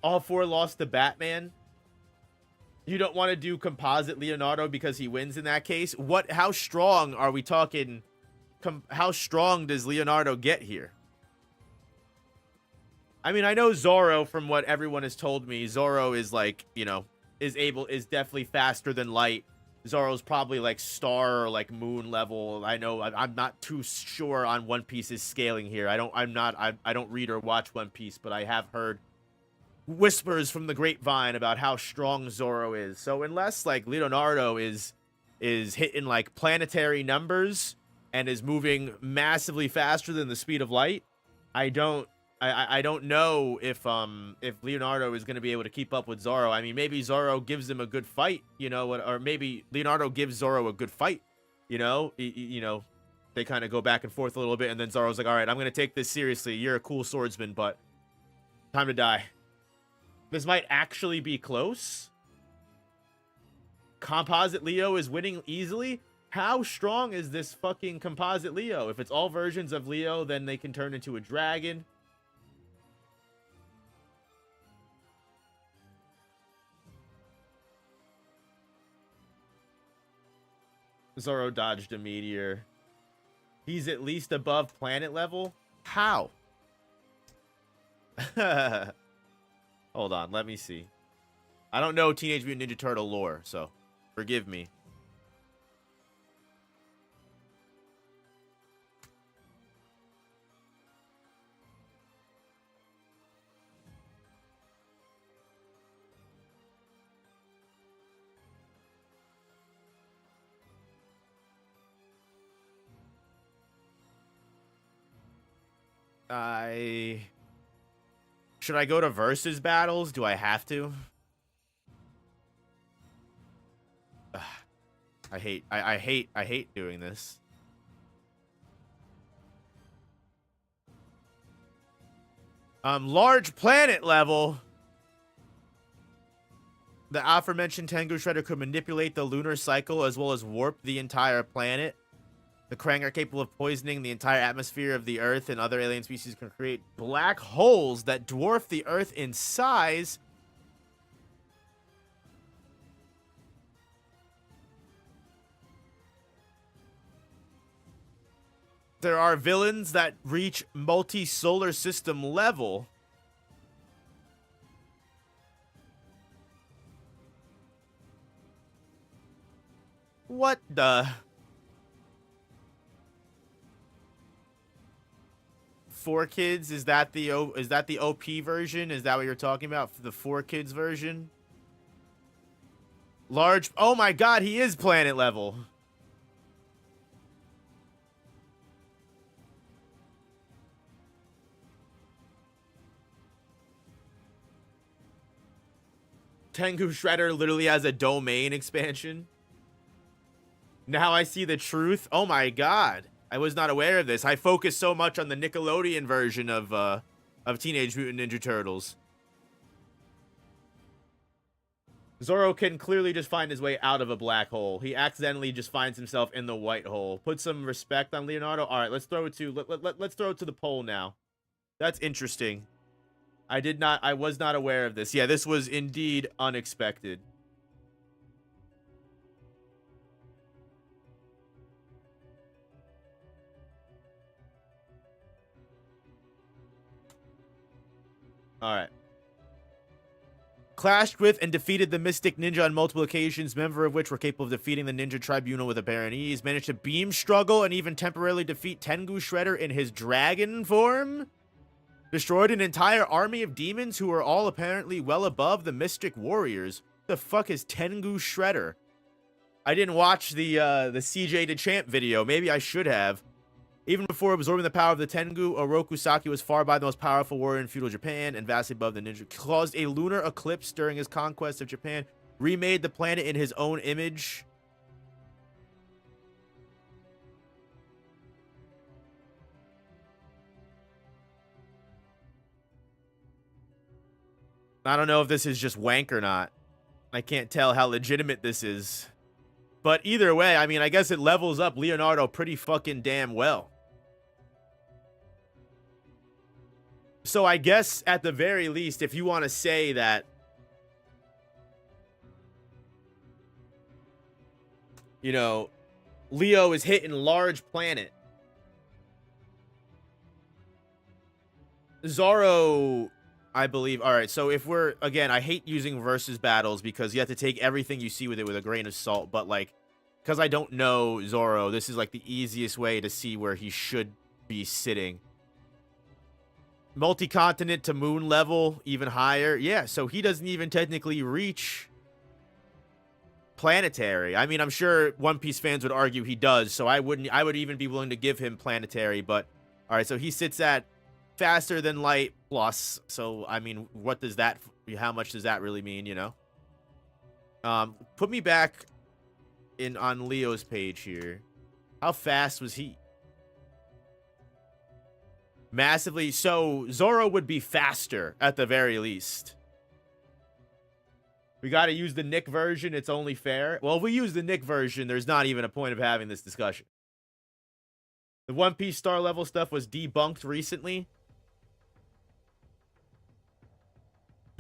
all 4 lost to Batman. You don't want to do composite Leonardo because he wins in that case. How strong are we talking? How strong does Leonardo get here? I mean, I know Zoro, from what everyone has told me, Zoro is like, you know, is definitely faster than light. Zoro's probably like star or like moon level. I know I'm not too sure on One Piece's scaling here. I don't read or watch One Piece, but I have heard whispers from the grapevine about how strong Zoro is. So unless like Leonardo is hitting like planetary numbers and is moving massively faster than the speed of light, I don't know if Leonardo is going to be able to keep up with Zoro. I mean, maybe Zoro gives him a good fight, you know, or maybe Leonardo gives Zoro a good fight, you know, they kind of go back and forth a little bit, and then Zoro's like, all right, I'm going to take this seriously. You're a cool swordsman, but time to die. This might actually be close. Composite Leo is winning easily. How strong is this fucking composite Leo? If it's all versions of Leo, then they can turn into a dragon. Zoro dodged a meteor. He's at least above planet level? How? Hold on, let me see. I don't know Teenage Mutant Ninja Turtle lore, so forgive me. Should I go to versus battles? Do I have to? Ugh. I hate doing this. Large planet level. The aforementioned Tengu Shredder could manipulate the lunar cycle as well as warp the entire planet. The Krang are capable of poisoning the entire atmosphere of the Earth, and other alien species can create black holes that dwarf the Earth in size. There are villains that reach multi-solar system level. What the... 4Kids, is that the OP version? Is that what you're talking about? The 4Kids version? Large, oh my god, he is planet level. Tengu Shredder literally has a domain expansion. Now I see the truth. Oh my god. I was not aware of this. I focus so much on the Nickelodeon version of Teenage Mutant Ninja Turtles. Zoro can clearly just find his way out of a black hole. He accidentally just finds himself in the white hole. Put some respect on Leonardo. All right, let's throw it to let's throw it to the poll now. That's interesting. I was not aware of this. Yeah, this was indeed unexpected. Alright. Clashed with and defeated the Mystic Ninja on multiple occasions, members of which were capable of defeating the Ninja Tribunal with apparent ease. Managed to beam struggle and even temporarily defeat Tengu Shredder in his dragon form. Destroyed an entire army of demons who were all apparently well above the Mystic Warriors. The fuck is Tengu Shredder? I didn't watch the CJ DeChamp video. Maybe I should have. Even before absorbing the power of the Tengu, Orokusaki was far by the most powerful warrior in feudal Japan and vastly above the ninja. Caused a lunar eclipse during his conquest of Japan. Remade the planet in his own image. I don't know if this is just wank or not. I can't tell how legitimate this is. But either way, I mean, I guess it levels up Leonardo pretty fucking damn well. So I guess at the very least, if you want to say that, you know, Leo is hitting large planet. Zoro, I believe. All right, so if we're, again, I hate using versus battles because you have to take everything you see with it with a grain of salt. But like, because I don't know Zoro, this is like the easiest way to see where he should be sitting. multi-continent to moon level, even higher. Yeah, so he doesn't even technically reach planetary. I mean, I'm sure One Piece fans would argue he does, so I would even be willing to give him planetary, but all right, so he sits at faster than light plus. So I mean, what does that, how much does that really mean, you know? Put me back in on Leo's page here. How fast was he? Massively. So Zoro would be faster at the very least. We got to use the Nick version. It's only fair. Well, if we use the Nick version, there's not even a point of having this discussion. The One Piece star level stuff was debunked recently.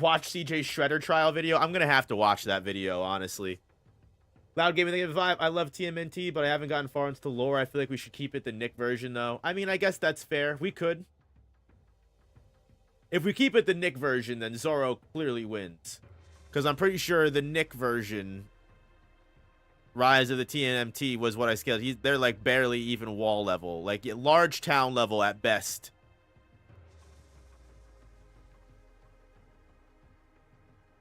Watch CJ Shredder trial video. I'm going to have to watch that video, honestly. Loud Gaming Negative Vibe. I love TMNT, but I haven't gotten far into the lore. I feel like we should keep it the Nick version, though. I mean, I guess that's fair. We could. If we keep it the Nick version, then Zoro clearly wins. Because I'm pretty sure the Nick version, Rise of the TMNT, was what I scaled. They're like barely even wall level. Like large town level at best.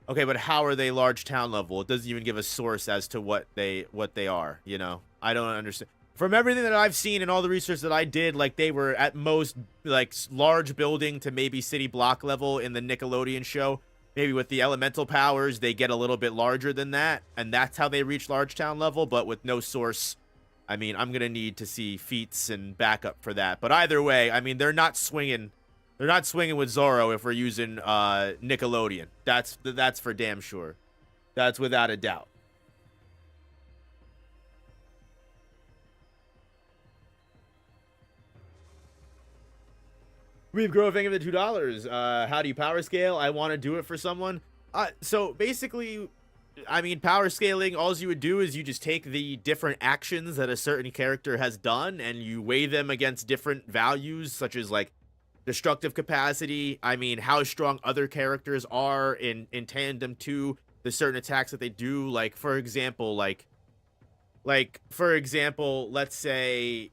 Okay, but how are they large town level? It doesn't even give a source as to what they are, you know? I don't understand. From everything that I've seen and all the research that I did, like they were at most like large building to maybe city block level in the Nickelodeon show. Maybe with the elemental powers, they get a little bit larger than that, and that's how they reach large town level, but with no source. I mean, I'm going to need to see feats and backup for that. But either way, I mean, they're not swinging with Zoro if we're using Nickelodeon. That's for damn sure. That's without a doubt. We've grown thank you for the $2. How do you power scale? I want to do it for someone. So basically, I mean, power scaling, all you would do is you just take the different actions that a certain character has done and you weigh them against different values, such as like destructive capacity. I mean, how strong other characters are in tandem to the certain attacks that they do. Like, for example, let's say,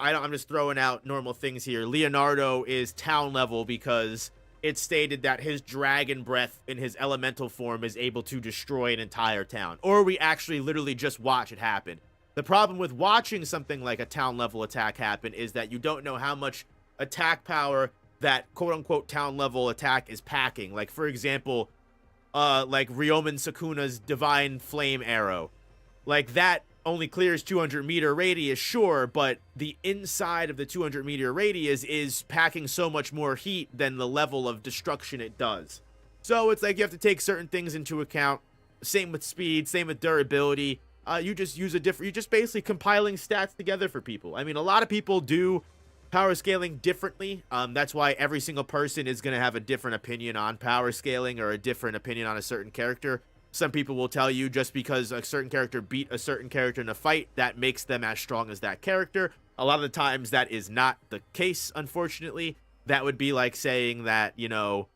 I'm just throwing out normal things here. Leonardo is town level because it's stated that his dragon breath in his elemental form is able to destroy an entire town. Or we actually literally just watch it happen. The problem with watching something like a town level attack happen is that you don't know how much attack power that quote-unquote town level attack is packing. Like, for example, like Ryomen Sukuna's divine flame arrow. Like, that only clears 200-meter radius, sure, but the inside of the 200-meter radius is packing so much more heat than the level of destruction it does. So it's like you have to take certain things into account. Same with speed, same with durability. You just use you're just basically compiling stats together for people. I mean, a lot of people do power scaling differently. That's why every single person is going to have a different opinion on power scaling or a different opinion on a certain character. Some people will tell you just because a certain character beat a certain character in a fight, that makes them as strong as that character. A lot of the times that is not the case, unfortunately. That would be like saying that, you know,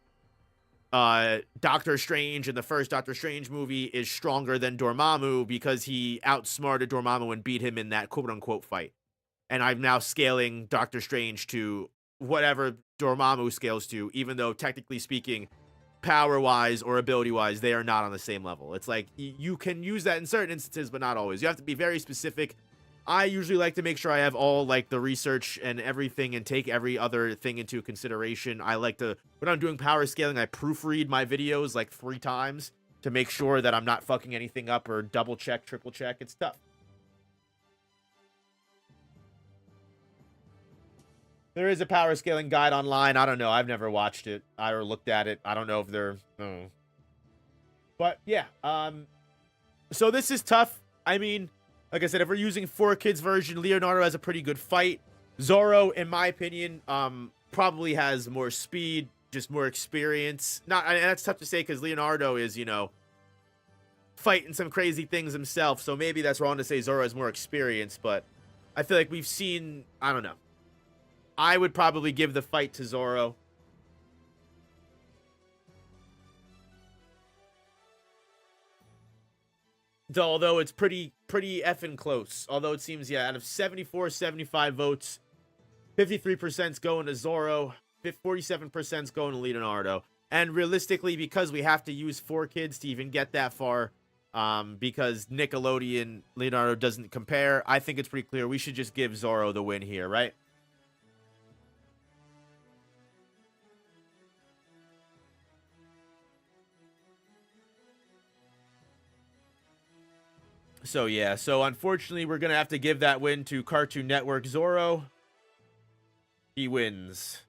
Doctor Strange in the first Doctor Strange movie is stronger than Dormammu because he outsmarted Dormammu and beat him in that quote-unquote fight. And I'm now scaling Doctor Strange to whatever Dormammu scales to, even though technically speaking, power-wise or ability-wise, they are not on the same level. It's like, you can use that in certain instances, but not always. You have to be very specific. I usually like to make sure I have all, like, the research and everything and take every other thing into consideration. I like to, when I'm doing power scaling, I proofread my videos, like, 3 times to make sure that I'm not fucking anything up or double-check, triple-check. It's tough. There is a power scaling guide online. I don't know. I've never watched it or looked at it. I don't know if they're... But, yeah. So this is tough. I mean, like I said, if we're using 4Kids version, Leonardo has a pretty good fight. Zoro, in my opinion, probably has more speed, just more experience. And that's tough to say because Leonardo is, you know, fighting some crazy things himself. So maybe that's wrong to say Zoro has more experience. But I feel like we've seen... I don't know. I would probably give the fight to Zoro. Although it's pretty effing close. Although it seems, yeah, out of 74, 75 votes, 53%'s going to Zoro. 47% is going to Leonardo. And realistically, because we have to use 4 kids to even get that far, because Nickelodeon, Leonardo doesn't compare, I think it's pretty clear we should just give Zoro the win here, right? So yeah, so unfortunately, we're going to have to give that win to Cartoon Network Zoro. He wins.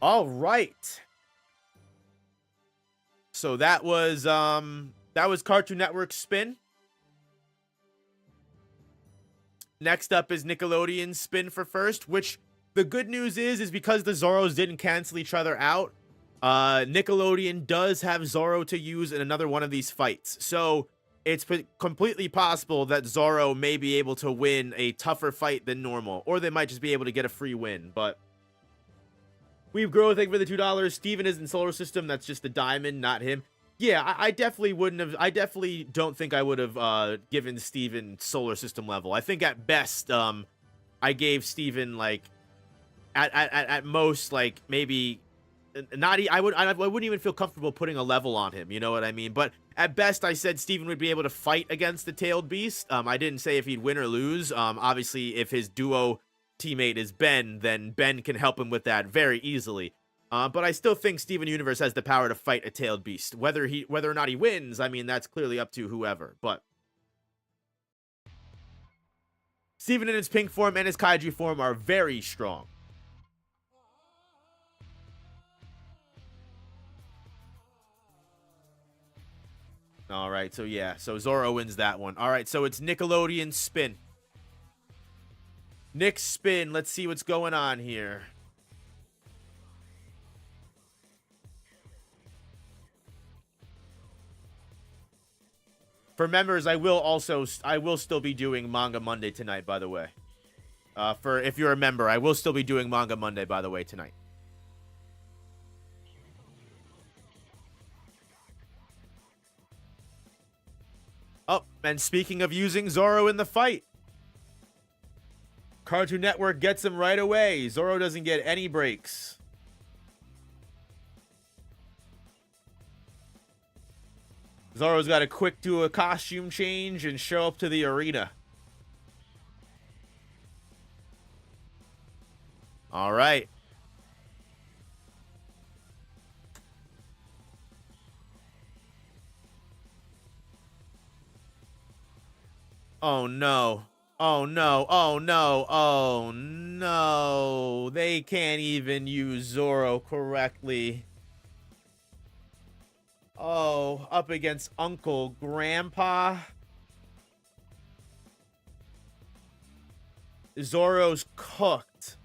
All right. So that was Cartoon Network's spin. Next up is Nickelodeon's spin for first, which the good news is because the Zoros didn't cancel each other out, Nickelodeon does have Zoro to use in another one of these fights. So it's completely possible that Zoro may be able to win a tougher fight than normal, or they might just be able to get a free win. But We've grown, thank you for the $2. Steven is in Solar System. That's just the diamond, not him. Yeah, I definitely wouldn't have. I definitely don't think I would have given Steven Solar System level. I think at best, I gave Steven like at most like maybe not. I wouldn't even feel comfortable putting a level on him. You know what I mean? But at best, I said Steven would be able to fight against the Tailed Beast. I didn't say if he'd win or lose. Obviously, if his duo teammate is Ben, then Ben can help him with that very easily. But I still think Steven Universe has the power to fight a Tailed Beast. Whether or not he wins, I mean, that's clearly up to whoever. But Steven in his pink form and his kaiju form are very strong. All right, so yeah, so Zoro wins that one. All right, so it's Nickelodeon spin. Nick's spin. Let's see what's going on here. For members, I will still be doing Manga Monday tonight, by the way. If you're a member, I will still be doing Manga Monday, by the way, tonight. Oh, and speaking of using Zoro in the fight, Cartoon Network gets him right away. Zoro doesn't get any breaks. Zoro's got to quick do a costume change and show up to the arena. All right. Oh no. Oh no. Oh no. Oh no. They can't even use Zoro correctly. Oh, up against Uncle Grandpa. Zoro's cooked.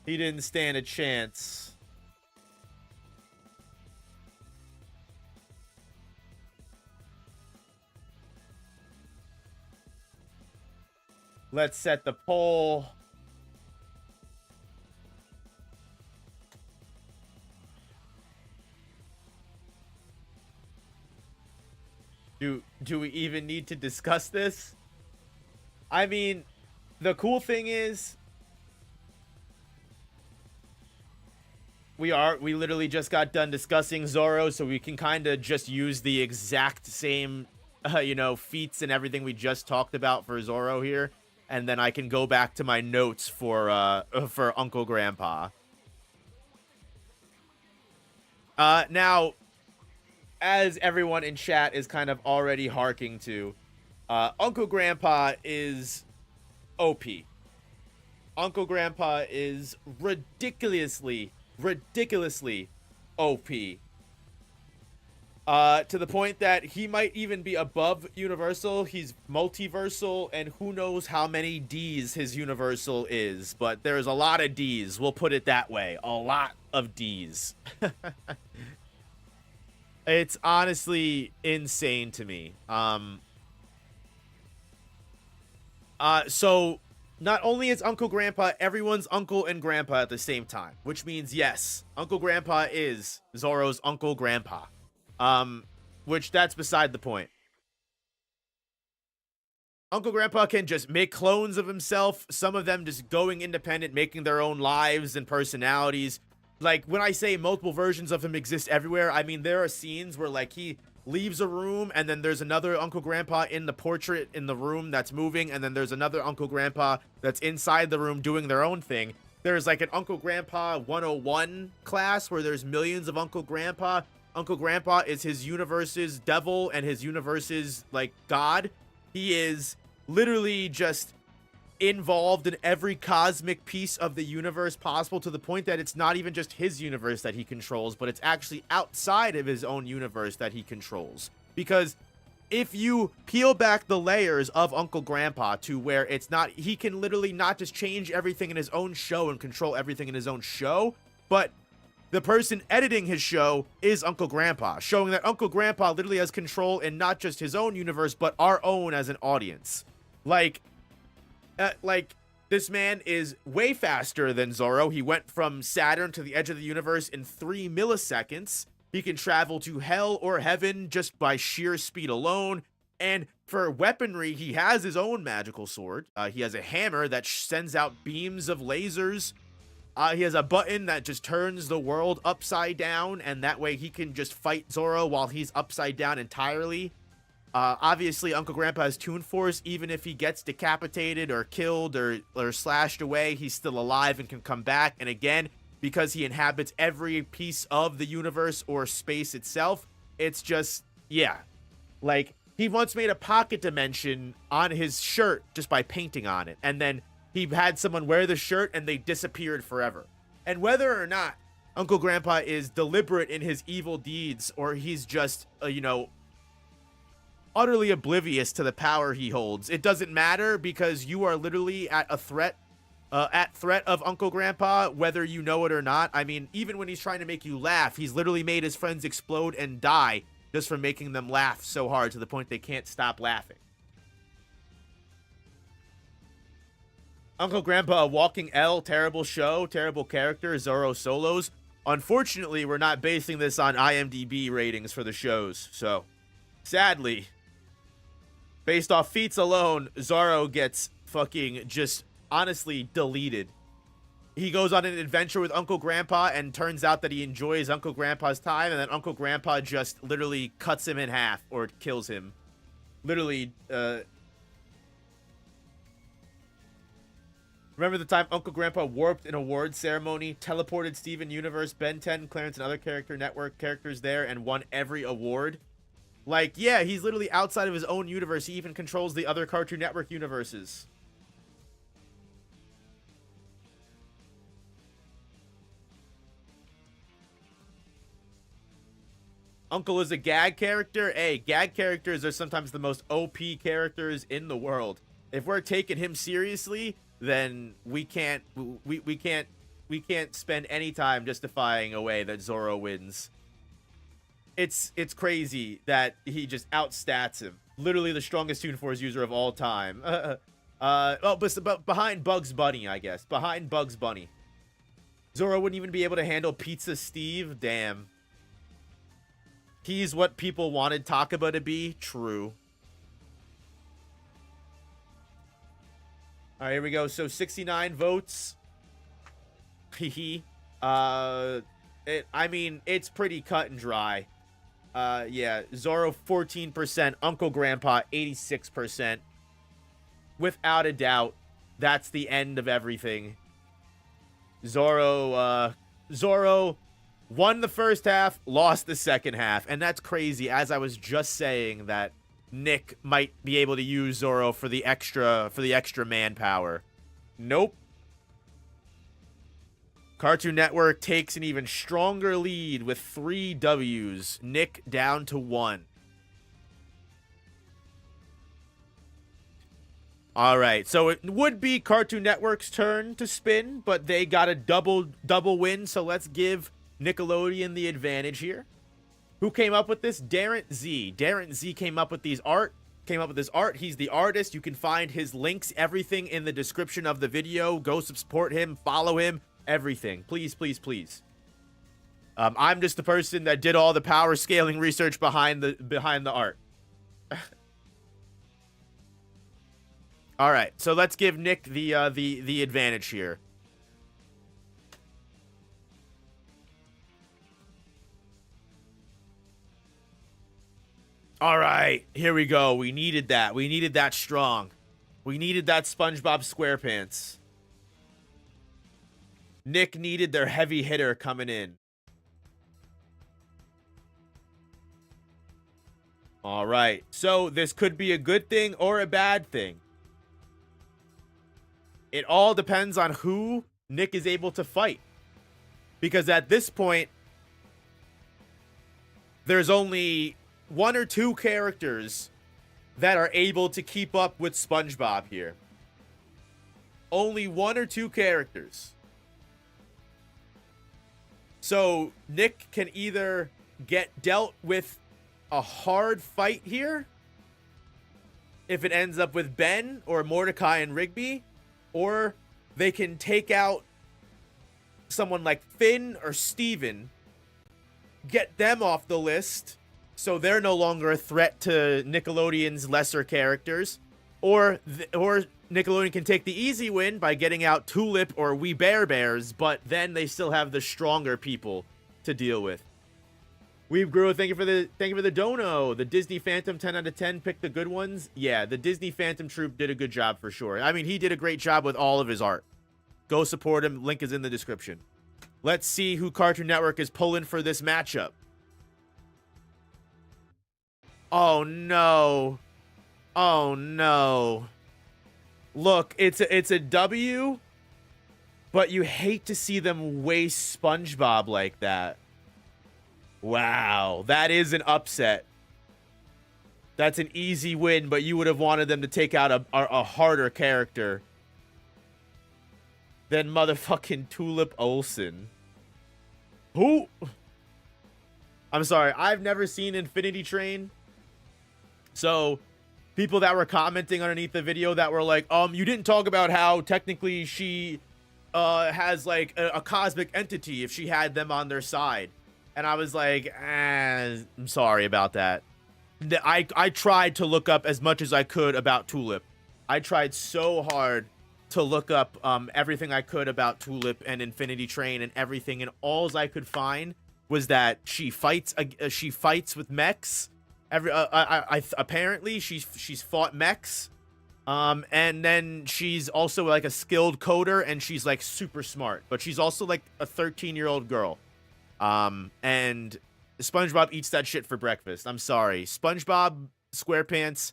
He didn't stand a chance. Let's set the poll. Do we even need to discuss this? I mean, the cool thing is we literally just got done discussing Zoro, so we can kind of just use the exact same feats and everything we just talked about for Zoro here, and then I can go back to my notes for Uncle Grandpa. Now, as everyone in chat is kind of already harking to, Uncle Grandpa is OP. Uncle Grandpa is ridiculously OP. To the point that he might even be above Universal. He's multiversal, and who knows how many Ds his Universal is. But there's a lot of Ds, we'll put it that way. A lot of Ds. It's honestly insane to me. So not only is Uncle Grandpa everyone's uncle and grandpa at the same time, which means yes, Uncle Grandpa is Zoro's Uncle Grandpa. Which that's beside the point. Uncle Grandpa can just make clones of himself, some of them just going independent, making their own lives and personalities. Like, when I say multiple versions of him exist everywhere, I mean, there are scenes where, like, he leaves a room, and then there's another Uncle Grandpa in the portrait in the room that's moving, and then there's another Uncle Grandpa that's inside the room doing their own thing. There's, like, an Uncle Grandpa 101 class where there's millions of Uncle Grandpa. Uncle Grandpa is his universe's devil and his universe's, like, god. He is literally just involved in every cosmic piece of the universe possible, to the point that it's not even just his universe that he controls, but it's actually outside of his own universe that he controls. Because if you peel back the layers of Uncle Grandpa to where it's not, he can literally not just change everything in his own show and control everything in his own show, but the person editing his show is Uncle Grandpa, showing that Uncle Grandpa literally has control in not just his own universe, but our own as an audience. Like, this man is way faster than Zoro. He went from Saturn to the edge of the universe in 3 milliseconds. He can travel to hell or heaven just by sheer speed alone. And for weaponry, he has his own magical sword. He has a hammer that sends out beams of lasers. He has a button that just turns the world upside down, and that way he can just fight Zoro while he's upside down entirely. Obviously, Uncle Grandpa has Toon Force. Even if he gets decapitated or killed or slashed away, he's still alive and can come back. And again, because he inhabits every piece of the universe or space itself, it's just, yeah. Like, he once made a pocket dimension on his shirt just by painting on it. And then he had someone wear the shirt and they disappeared forever. And whether or not Uncle Grandpa is deliberate in his evil deeds, or he's just, utterly oblivious to the power he holds, it doesn't matter, because you are literally at a threat, of Uncle Grandpa, whether you know it or not. I mean, even when he's trying to make you laugh, he's literally made his friends explode and die just from making them laugh so hard to the point they can't stop laughing. Uncle Grandpa, a walking L, terrible show, terrible character, Zoro solos. Unfortunately, we're not basing this on IMDb ratings for the shows, so sadly, based off feats alone, Zoro gets fucking just honestly deleted. He goes on an adventure with Uncle Grandpa and turns out that he enjoys Uncle Grandpa's time, and then Uncle Grandpa just literally cuts him in half or kills him. Literally, remember the time Uncle Grandpa warped an award ceremony, teleported Steven Universe, Ben 10, Clarence, and other network characters there, and won every award? Like, yeah, he's literally outside of his own universe. He even controls the other Cartoon Network universes. Uncle is a gag character. Hey, gag characters are sometimes the most OP characters in the world. If we're taking him seriously, then we can't spend any time justifying a way that Zoro wins. It's crazy that he just outstats him. Literally the strongest Toon Force user of all time. But behind Bugs Bunny, I guess. Behind Bugs Bunny. Zoro wouldn't even be able to handle Pizza Steve. Damn. He's what people wanted Takaba to be. True. All right, here we go. So 69 votes. Hehe. I mean, it's pretty cut and dry. Yeah, Zoro 14%, Uncle Grandpa 86%. Without a doubt, that's the end of everything. Zoro won the first half, lost the second half, and that's crazy, as I was just saying that Nick might be able to use Zoro for the extra manpower. Nope. Cartoon Network takes an even stronger lead with 3 W's. Nick down to 1. All right, so it would be Cartoon Network's turn to spin, but they got a double win, so let's give Nickelodeon the advantage here. Who came up with this? Darren Z. Darren Z came up with this art. He's the artist. You can find his links, everything in the description of the video. Go support him, follow him, everything. Please, please, please. I'm just the person that did all the power scaling research behind the art. All right, so let's give Nick the advantage here. All right, here we go. We needed that. We needed that strong. We needed that SpongeBob SquarePants. Nick needed their heavy hitter coming in. All right, so this could be a good thing or a bad thing. It all depends on who Nick is able to fight. Because at this point, there's only 1 or 2 characters that are able to keep up with SpongeBob here. Only 1 or 2 characters. So Nick can either get dealt with a hard fight here, if it ends up with Ben or Mordecai and Rigby, or they can take out someone like Finn or Steven, get them off the list, so they're no longer a threat to Nickelodeon's lesser characters, or Nickelodeon can take the easy win by getting out Tulip or We Bare Bears, but then they still have the stronger people to deal with. We've grew. Thank you for the dono. The Disney Phantom 10 out of 10 picked the good ones. Yeah, the Disney Phantom Troop did a good job for sure. I mean, he did a great job with all of his art. Go support him. Link is in the description. Let's see who Cartoon Network is pulling for this matchup. Oh no. Oh no. Look, it's a W, but you hate to see them waste SpongeBob like that. Wow, that is an upset. That's an easy win, but you would have wanted them to take out a harder character than motherfucking Tulip Olsen. Who? I'm sorry, I've never seen Infinity Train. So, people that were commenting underneath the video that were like, you didn't talk about how technically she has like a cosmic entity if she had them on their side. And I was like, I'm sorry about that. I tried to look up as much as I could about Tulip. I tried so hard to look up everything I could about Tulip and Infinity Train and everything, and all I could find was that she fights with mechs. Apparently she's fought mechs, and then she's also like a skilled coder, and she's like super smart, but she's also like a 13-year-old girl. And SpongeBob eats that shit for breakfast. I'm sorry. SpongeBob SquarePants,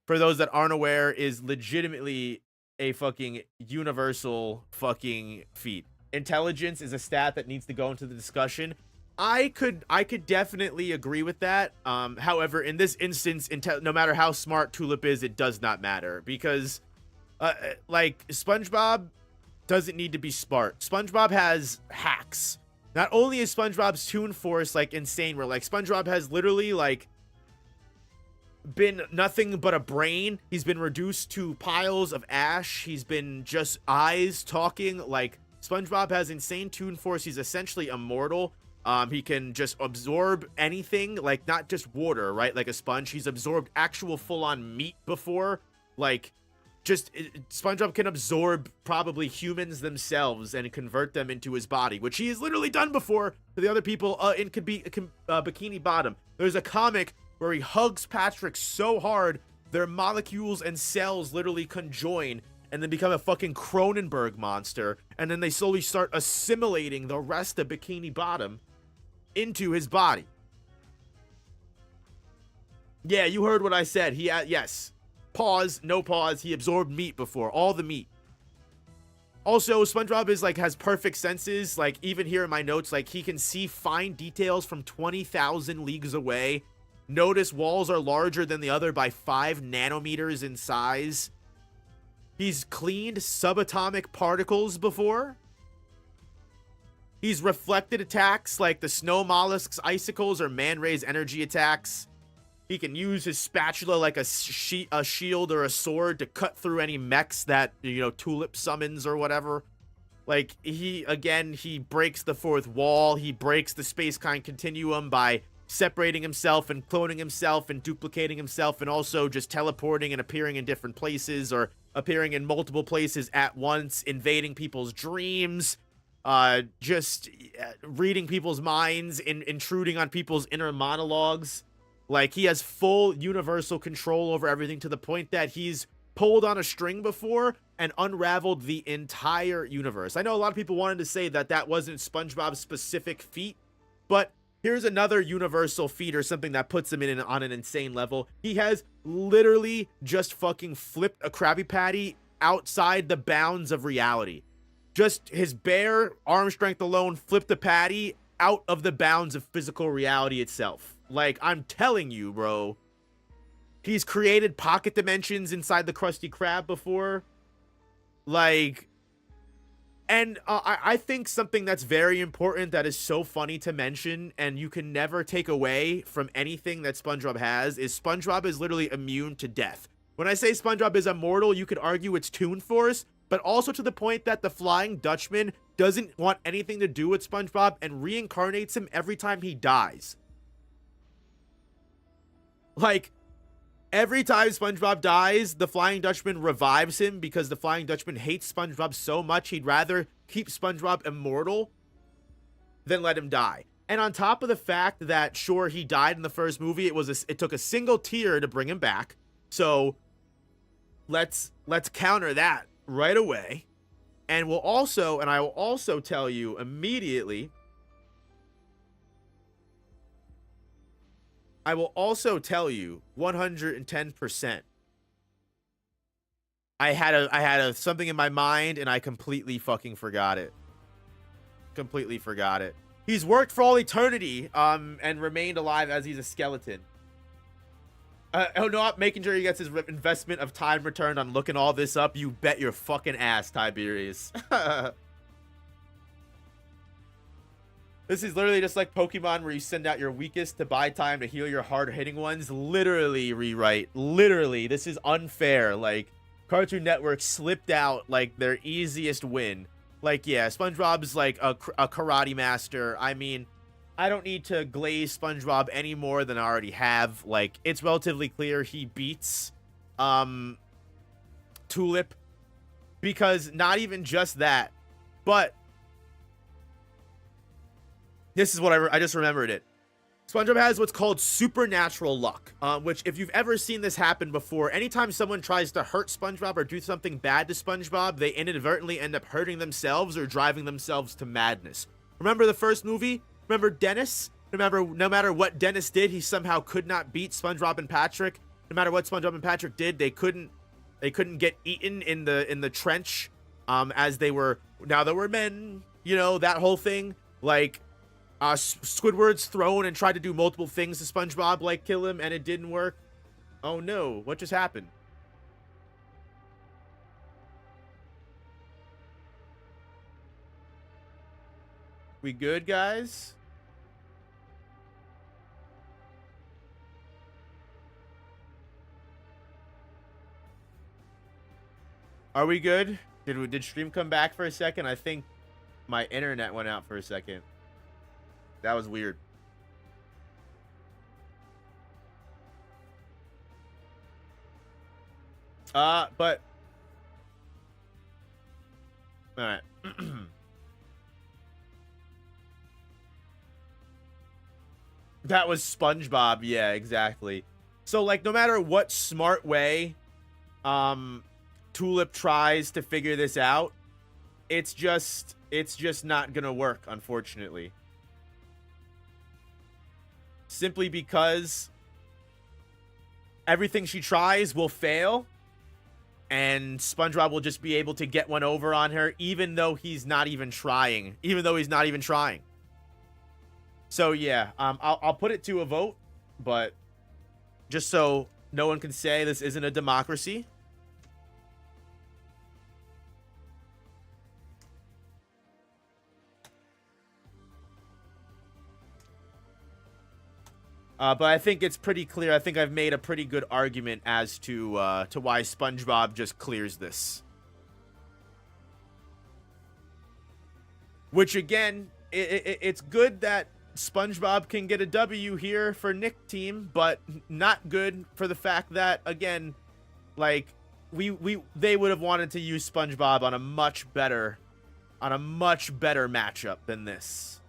for those that aren't aware, is legitimately a fucking universal fucking feat. Intelligence is a stat that needs to go into the discussion. I could definitely agree with that. However, in this instance, no matter how smart Tulip is, it does not matter, because like SpongeBob doesn't need to be smart. SpongeBob has hacks. Not only is SpongeBob's Toon Force like insane, where like SpongeBob has literally like been nothing but a brain. He's been reduced to piles of ash. He's been just eyes talking. Like, SpongeBob has insane Toon Force. He's essentially immortal. He can just absorb anything, like not just water, right? Like a sponge. He's absorbed actual full-on meat before. Like, SpongeBob can absorb probably humans themselves and convert them into his body, which he has literally done before to the other people in Bikini Bottom. There's a comic where he hugs Patrick so hard, their molecules and cells literally conjoin and then become a fucking Cronenberg monster, and then they slowly start assimilating the rest of Bikini Bottom into his body. Yeah, you heard what I said. Yes. Pause, no pause. He absorbed meat before, all the meat. Also, SpongeBob is like has perfect senses. Like, even here in my notes, like he can see fine details from 20,000 leagues away. Notice walls are larger than the other by 5 nanometers in size. He's cleaned subatomic particles before. He's reflected attacks like the snow mollusks, icicles, or man-raised energy attacks. He can use his spatula like a shield or a sword to cut through any mechs that, you know, Tulip summons or whatever. Like, he breaks the fourth wall. He breaks the space-kind continuum by separating himself and cloning himself and duplicating himself, and also just teleporting and appearing in different places or appearing in multiple places at once, invading people's dreams, just reading people's minds, intruding on people's inner monologues. Like, he has full universal control over everything to the point that he's pulled on a string before and unraveled the entire universe. I know a lot of people wanted to say that that wasn't SpongeBob's specific feat, but here's another universal feat or something that puts him on an insane level. He has literally just fucking flipped a Krabby Patty outside the bounds of reality. Just his bare arm strength alone flipped the patty out of the bounds of physical reality itself. Like, I'm telling you, bro. He's created pocket dimensions inside the Krusty Krab before. Like, and I think something that's very important that is so funny to mention and you can never take away from anything that SpongeBob has is SpongeBob is literally immune to death. When I say SpongeBob is immortal, you could argue it's Toon Force, but also to the point that the Flying Dutchman doesn't want anything to do with SpongeBob and reincarnates him every time he dies. Like, every time SpongeBob dies, the Flying Dutchman revives him because the Flying Dutchman hates SpongeBob so much he'd rather keep SpongeBob immortal than let him die. And on top of the fact that, sure, he died in the first movie, it took a single tear to bring him back. So let's counter that right away. And I will also tell you immediately, I will also tell you 110%. I had something in my mind and I completely fucking forgot it. Completely forgot it. He's worked for all eternity and remained alive as he's a skeleton. Oh no, I'm making sure he gets his investment of time returned on looking all this up. You bet your fucking ass, Tiberius. This is literally just like Pokemon where you send out your weakest to buy time to heal your hard-hitting ones. Literally rewrite. Literally. This is unfair. Like, Cartoon Network slipped out like their easiest win. Like, yeah, SpongeBob's like a karate master. I mean, I don't need to glaze SpongeBob any more than I already have. Like, it's relatively clear he beats Tulip. Because not even just that, but this is what I just remembered it. SpongeBob has what's called supernatural luck, which if you've ever seen this happen before, anytime someone tries to hurt SpongeBob or do something bad to SpongeBob, they inadvertently end up hurting themselves or driving themselves to madness. Remember the first movie? Remember Dennis? Remember, no matter what Dennis did, he somehow could not beat SpongeBob and Patrick. No matter what SpongeBob and Patrick did, they couldn't get eaten in the trench, as they were, now there were men, you know, that whole thing. Like, Squidward's thrown and tried to do multiple things to SpongeBob, like kill him, and it didn't work. Oh no, what just happened? We good, guys? Are we good? Did stream come back for a second? I think my internet went out for a second. That was weird. But all right. That was SpongeBob. Yeah, exactly. So, like, no matter what smart way Tulip tries to figure this out, it's just not gonna work, unfortunately. Simply because everything she tries will fail, and SpongeBob will just be able to get one over on her, even though he's not even trying. So yeah, I'll put it to a vote, but just so no one can say this isn't a democracy. But I think it's pretty clear. I think I've made a pretty good argument as to why SpongeBob just clears this. Which, again, it's good that SpongeBob can get a W here for Nick team, but not good for the fact that, again, like, they would have wanted to use SpongeBob on a much better matchup than this.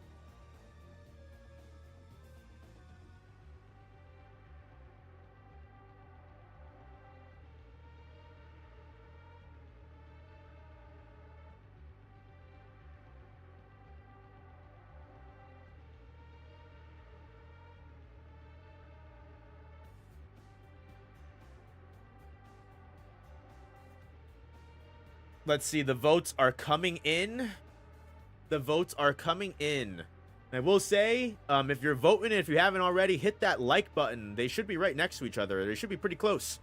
Let's see, the votes are coming in. The votes are coming in. I will say, if you're voting, if you haven't already, hit that like button. They should be right next to each other. They should be pretty close.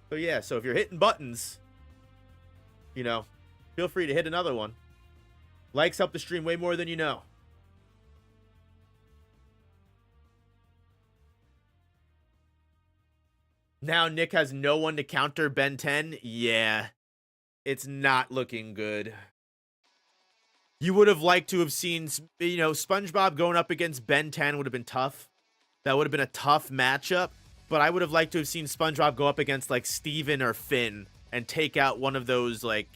So yeah, so if you're hitting buttons, you know, feel free to hit another one. Likes help the stream way more than you know. Now Nick has no one to counter Ben 10. Yeah. It's not looking good. You would have liked to have seen, you know, SpongeBob going up against Ben 10 would have been tough. That would have been a tough matchup. But I would have liked to have seen SpongeBob go up against, like, Steven or Finn and take out one of those, like,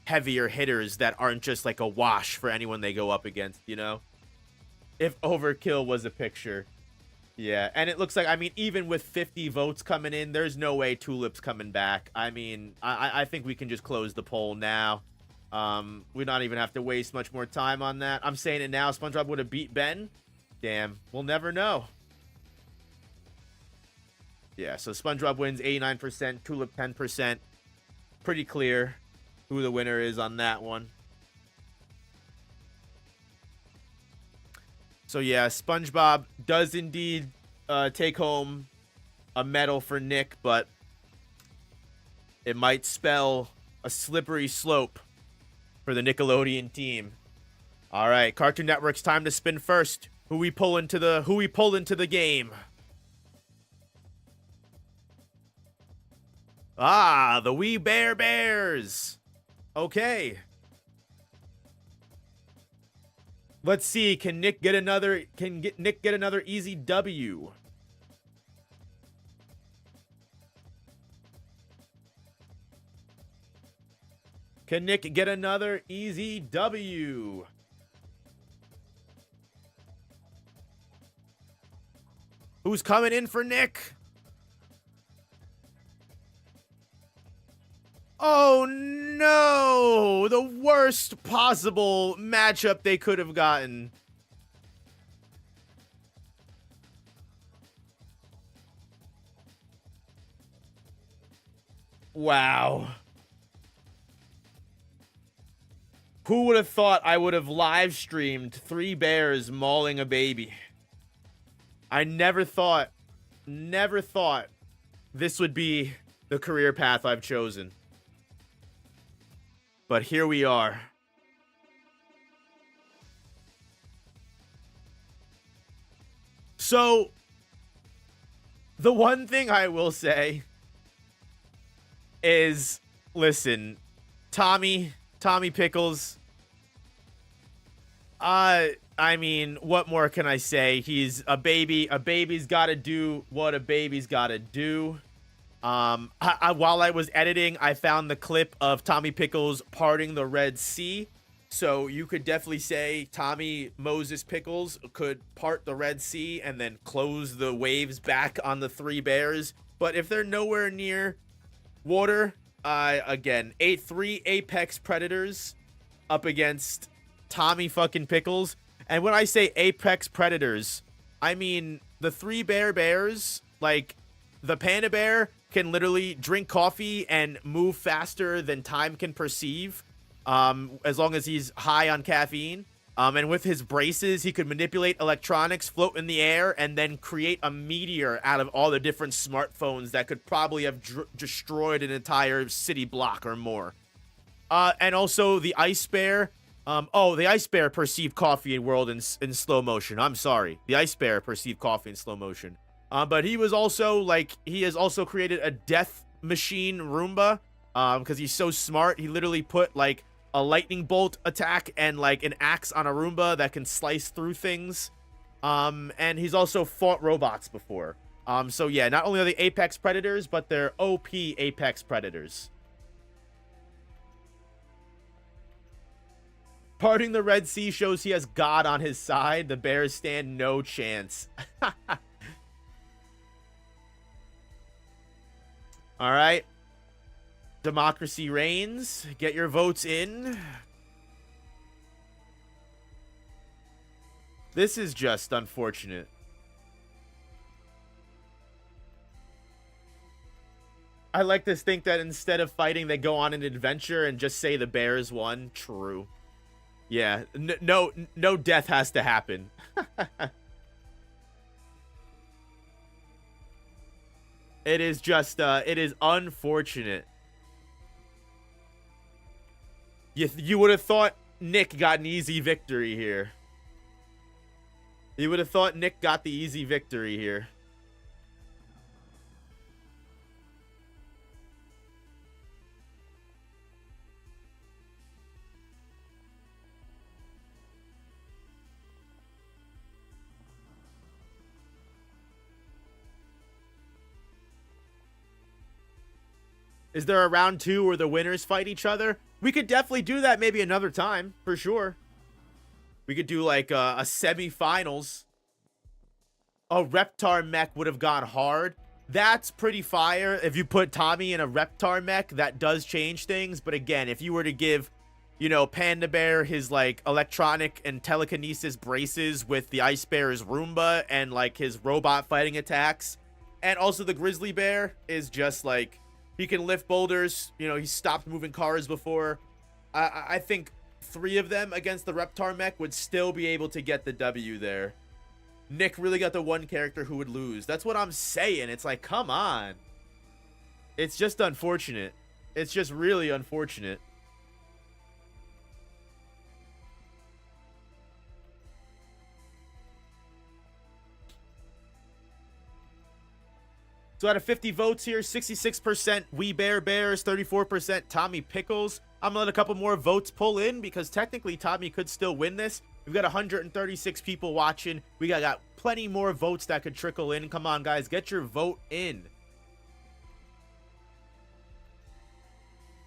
heavier hitters that aren't just, like, a wash for anyone they go up against, you know? If Overkill was a picture. Yeah, and it looks like, I mean, even with 50 votes coming in, there's no way Tulip's coming back. I mean, I think we can just close the poll now. We don't even have to waste much more time on that. I'm saying it now. SpongeBob would have beat Ben. Damn, we'll never know. Yeah, so SpongeBob wins 89%, Tulip 10%. Pretty clear who the winner is on that one. So yeah, SpongeBob does indeed take home a medal for Nick, but it might spell a slippery slope for the Nickelodeon team. All right, Cartoon Network's time to spin first. Who we pull into the game? Ah, the We Bare Bears. Okay. Let's see, can Nick get another easy W? Can Nick get another easy W? Who's coming in for Nick? Oh no! The worst possible matchup they could have gotten. Wow. Who would have thought I would have live streamed 3 bears mauling a baby? I never thought this would be the career path I've chosen. But here we are. So, the one thing I will say is, listen, Tommy Pickles, I mean, what more can I say? He's a baby. A baby's got to do what a baby's got to do. While I was editing, I found the clip of Tommy Pickles parting the Red Sea. So you could definitely say Tommy Moses Pickles could part the Red Sea and then close the waves back on the 3 bears. But if they're nowhere near water, again, 3 apex predators up against Tommy fucking Pickles. And when I say apex predators, I mean the 3 bears, like the panda bear can literally drink coffee and move faster than time can perceive, as long as he's high on caffeine. And with his braces, he could manipulate electronics, float in the air, and then create a meteor out of all the different smartphones that could probably have destroyed an entire city block or more. And also the ice bear. The ice bear perceived coffee in slow motion. I'm sorry. The ice bear perceived coffee in slow motion. But he was also like, he has also created a death machine Roomba. Because he's so smart, he literally put like a lightning bolt attack and like an axe on a Roomba that can slice through things. And he's also fought robots before. So yeah, not only are they apex predators, but they're OP apex predators. Parting the Red Sea shows he has God on his side. The Bears stand no chance. All right. Democracy reigns. Get your votes in. This is just unfortunate. I like to think that instead of fighting, they go on an adventure and just say the Bears won. True. Yeah, no death has to happen. It is just, it is unfortunate. You would have thought Nick got an easy victory here. You would have thought Nick got the easy victory here. Is there a round 2 where the winners fight each other? We could definitely do that maybe another time, for sure. We could do like a semifinals. A Reptar mech would have gone hard. That's pretty fire. If you put Tommy in a Reptar mech, that does change things. But again, if you were to give, you know, Panda Bear his like electronic and telekinesis braces with the Ice Bear's Roomba and like his robot fighting attacks, and also the Grizzly Bear is just like, he can lift boulders. You know, he stopped moving cars before. I think 3 of them against the Reptar mech would still be able to get the W there. Nick really got the one character who would lose. That's what I'm saying. It's like, come on. It's just unfortunate. It's just really unfortunate. So out of 50 votes here, 66% We Bear Bears, 34% Tommy Pickles. I'm gonna let a couple more votes pull in because technically Tommy could still win this. We've got 136 people watching. We got plenty more votes that could trickle in. Come on, guys, get your vote in.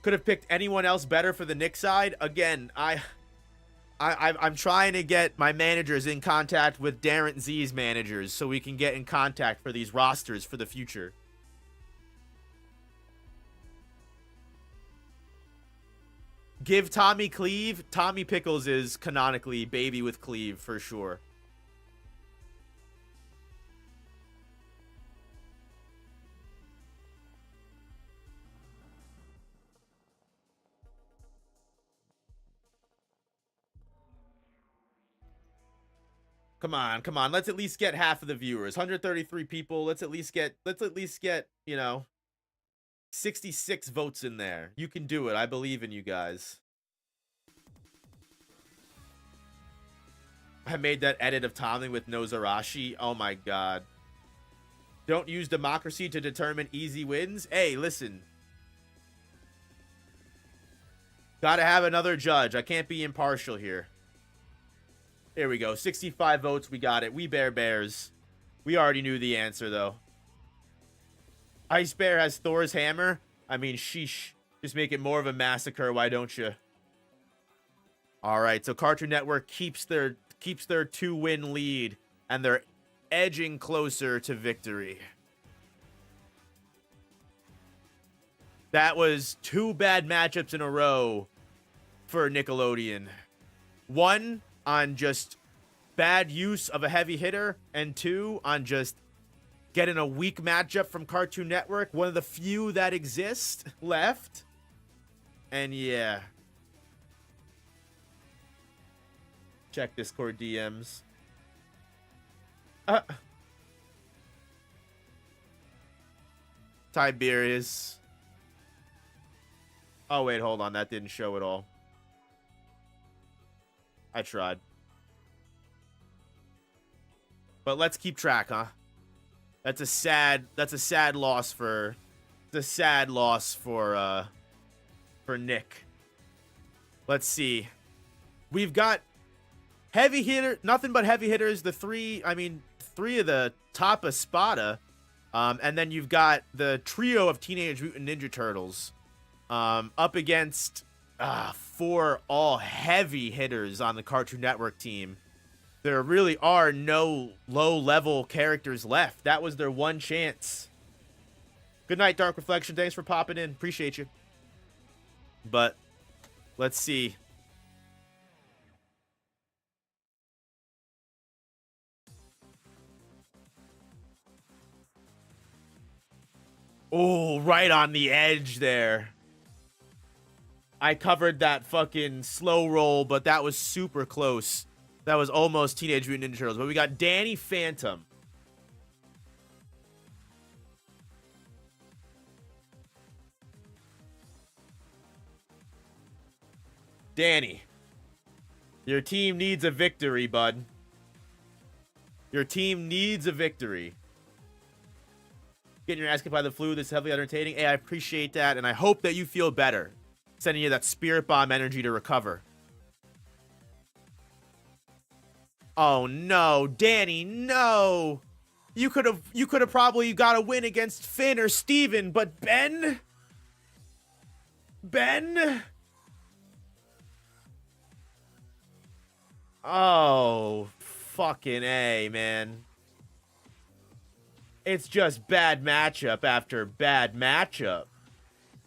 Could have picked anyone else better for the Nick side. Again, I'm trying to get my managers in contact with Darren Z's managers so we can get in contact for these rosters for the future. Give Tommy Cleave. Tommy Pickles is canonically baby with Cleave for sure. Come on, come on. Let's at least get half of the viewers. 133 people. Let's at least get, you know, 66 votes in there. You can do it. I believe in you guys. I made that edit of Tommy with no Zarashi. Oh my god. Don't use democracy to determine easy wins. Hey, listen. Gotta have another judge. I can't be impartial here. Here we go. 65 votes. We got it. We Bear Bears. We already knew the answer, though. Ice Bear has Thor's hammer. I mean, sheesh. Just make it more of a massacre. Why don't you? All right. So Cartoon Network keeps their 2-win lead, and they're edging closer to victory. That was 2 bad matchups in a row for Nickelodeon. 1 on just bad use of a heavy hitter, and 2 on just getting a weak matchup from Cartoon Network. One of the few that exist left. And yeah. Check Discord DMs. Tiberius. Oh, wait, hold on. That didn't show at all. I tried. But let's keep track, huh? That's a sad loss for Nick. Let's see. We've got heavy hitter, nothing but heavy hitters. Three of the top Espada. And then you've got the trio of Teenage Mutant Ninja Turtles up against 4 all heavy hitters on the Cartoon Network team. There really are no low-level characters left. That was their one chance. Good night, Dark Reflection. Thanks for popping in. Appreciate you. But let's see. Oh, right on the edge there. I covered that fucking slow roll, but that was super close. That was almost Teenage Mutant Ninja Turtles. But we got Danny Phantom. Danny, your team needs a victory, bud. Your team needs a victory. Getting your ass kicked by the flu, this is heavily entertaining. Hey, I appreciate that, and I hope that you feel better. Sending you that spirit bomb energy to recover. Oh no, Danny, no. You could have probably got a win against Finn or Steven, but Ben? Oh, fucking A, man. It's just bad matchup after bad matchup.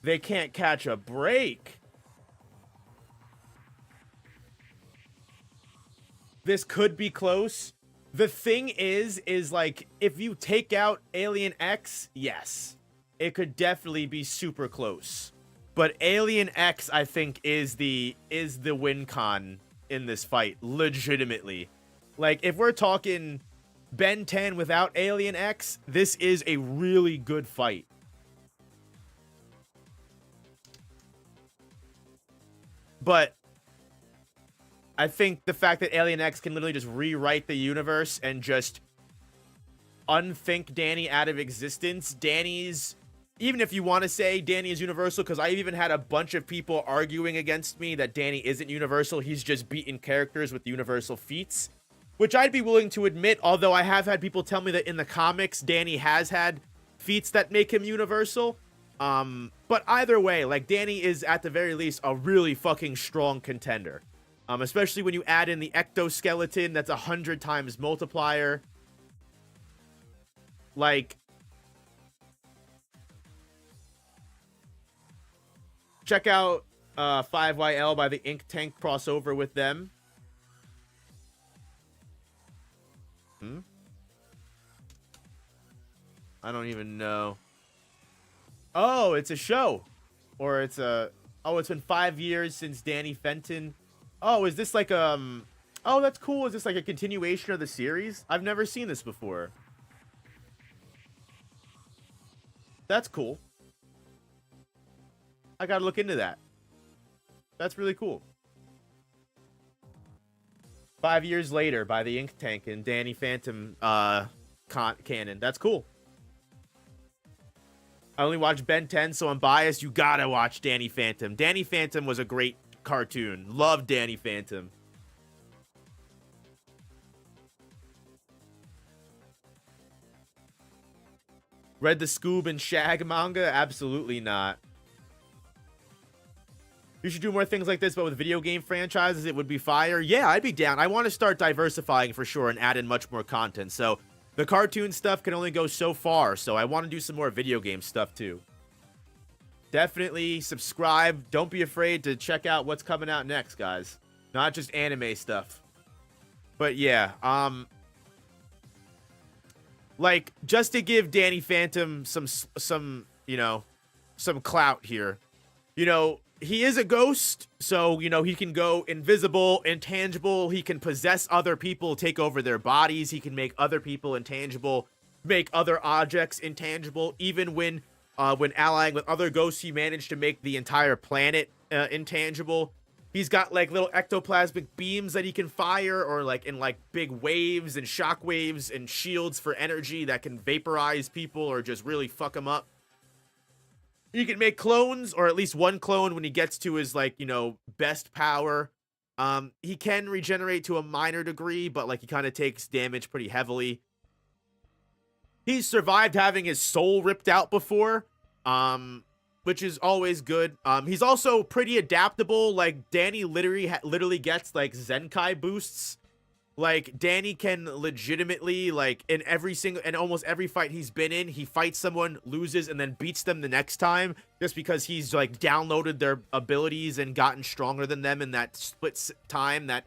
They can't catch a break. This could be close. The thing is like, if you take out Alien X, yes, it could definitely be super close. But Alien X, I think, is the win con in this fight, legitimately. Like, if we're talking Ben 10 without Alien X, this is a really good fight. But I think the fact that Alien X can literally just rewrite the universe and just unthink Danny out of existence. Danny's, even if you want to say Danny is universal, because I've even had a bunch of people arguing against me that Danny isn't universal. He's just beaten characters with universal feats, which I'd be willing to admit, although I have had people tell me that in the comics, Danny has had feats that make him universal. But either way, like, Danny is at the very least a really fucking strong contender. Especially when you add in the ectoskeleton, that's 100 times multiplier. Like, check out 5YL by the Ink Tank crossover with them. I don't even know. Oh, it's a show. Or it's a... Oh, it's been 5 years since Danny Fenton. Oh, is this like, oh, that's cool. Is this like a continuation of the series? I've never seen this before. That's cool. I gotta look into that. That's really cool. 5 years later by the Ink Tank and Danny Phantom canon. That's cool. I only watched Ben 10, so I'm biased. You gotta watch Danny Phantom. Danny Phantom was a great cartoon. Love Danny Phantom. Read the Scoob and Shag manga? Absolutely not. You should do more things like this, but with video game franchises, it would be fire. Yeah, I'd be down. I want to start diversifying for sure and add in much more content. So the cartoon stuff can only go so far. So I want to do some more video game stuff too. Definitely subscribe. Don't be afraid to check out what's coming out next, guys. Not just anime stuff. But yeah, like, just to give Danny Phantom some, you know, some clout here. You know, he is a ghost, so, you know, he can go invisible, intangible. He can possess other people, take over their bodies. He can make other people intangible, make other objects intangible. Even when allying with other ghosts, he managed to make the entire planet intangible. He's got like little ectoplasmic beams that he can fire, or like in like big waves and shock waves and shields for energy that can vaporize people or just really fuck them up. He can make clones, or at least one clone when he gets to his like, you know, best power. He can regenerate to a minor degree, but like he kind of takes damage pretty heavily. He's survived having his soul ripped out before, which is always good. He's also pretty adaptable. Like Danny literally gets like Zenkai boosts. Like Danny can legitimately, like in almost every fight he's been in, he fights someone, loses, and then beats them the next time, just because he's like downloaded their abilities and gotten stronger than them in that split time that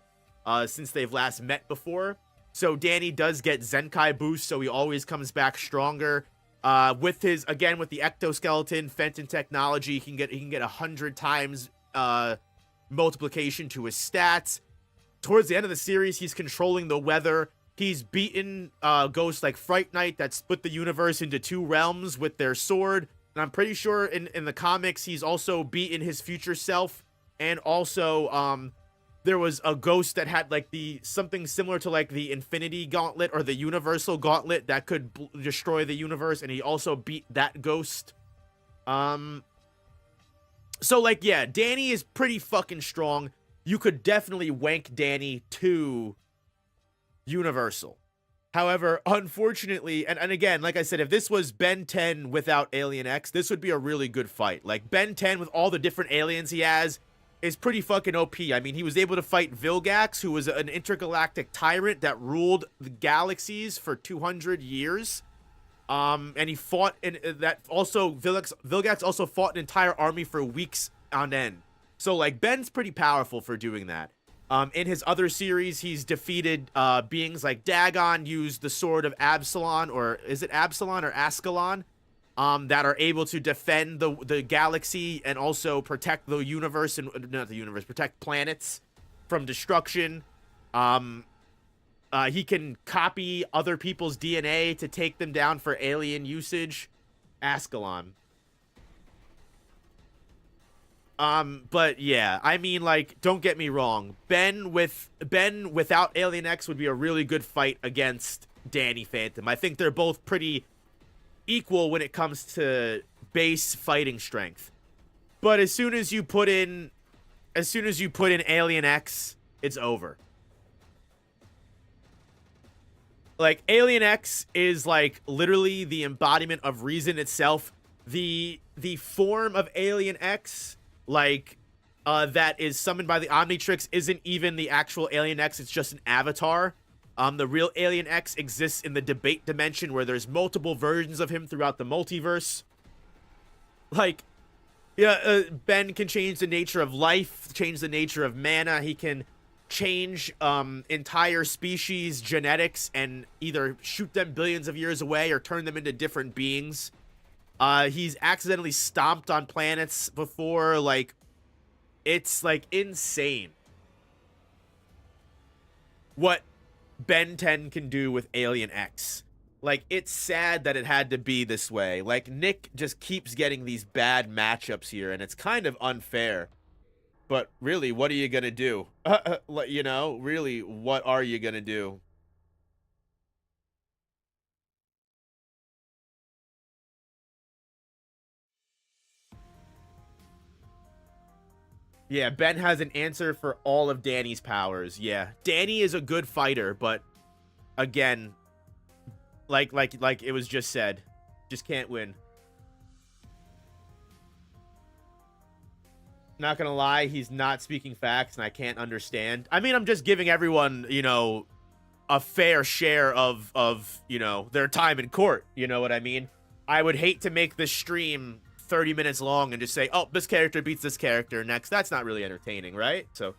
since they've last met before. So Danny does get Zenkai boost, so he always comes back stronger. With the ectoskeleton Fenton technology, he can get 100 times multiplication to his stats. Towards the end of the series, he's controlling the weather. He's beaten ghosts like Fright Knight that split the universe into 2 realms with their sword. And I'm pretty sure in the comics, he's also beaten his future self. And also, there was a ghost that had like something similar to like the Infinity Gauntlet or the Universal Gauntlet that could destroy the universe, and he also beat that ghost. So like, yeah, Danny is pretty fucking strong. You could definitely wank Danny to Universal. However, unfortunately, and again, like I said, if this was Ben 10 without Alien X, this would be a really good fight. Like, Ben 10 with all the different aliens he has is pretty fucking OP. I mean, he was able to fight Vilgax, who was an intergalactic tyrant that ruled the galaxies for 200 years. And he fought, and that also, Vilgax also fought an entire army for weeks on end. So, like, Ben's pretty powerful for doing that. In his other series, he's defeated beings like Dagon, used the sword of Absalon, or is it Absalon or Ascalon, that are able to defend the galaxy and also protect the universe, and not the universe, protect planets from destruction. He can copy other people's DNA to take them down for alien usage. Ascalon. But yeah, I mean, like, don't get me wrong. Ben without Alien X would be a really good fight against Danny Phantom. I think they're both pretty equal when it comes to base fighting strength. But as soon as you put in Alien X, it's over. Like, Alien X is like literally the embodiment of reason itself. The form of Alien X, like, that is summoned by the Omnitrix, isn't even the actual Alien X, it's just an avatar. The real Alien X exists in the debate dimension, where there's multiple versions of him throughout the multiverse. Like, yeah, Ben can change the nature of life, change the nature of mana. He can change entire species genetics and either shoot them billions of years away or turn them into different beings. He's accidentally stomped on planets before. Like, it's like insane what Ben 10 can do with Alien X. Like, it's sad that it had to be this way. Like, Nick just keeps getting these bad matchups here, and it's kind of unfair. But really, what are you gonna do? You know, really, what are you gonna do? Yeah, Ben has an answer for all of Danny's powers. Yeah, Danny is a good fighter, but again, like it was just said, just can't win. Not gonna lie, he's not speaking facts, and I can't understand. I mean, I'm just giving everyone, you know, a fair share of you know, their time in court. You know what I mean? I would hate to make this stream 30 minutes long and just say, oh, this character beats this character next. That's not really entertaining, right? So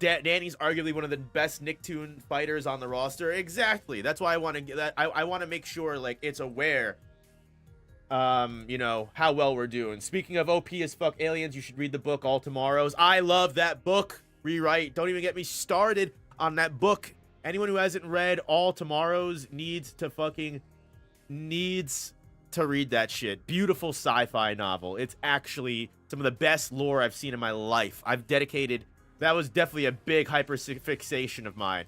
Danny's arguably one of the best Nicktoon fighters on the roster. Exactly. That's why I want to get that. I want to make sure, like, it's aware you know, how well we're doing. Speaking of OP as fuck aliens, you should read the book All Tomorrows. I love that book. Rewrite. Don't even get me started on that book. Anyone who hasn't read All Tomorrows needs to read that shit. Beautiful sci-fi novel. It's actually some of the best lore I've seen in my life. That was definitely a big hyperfixation of mine.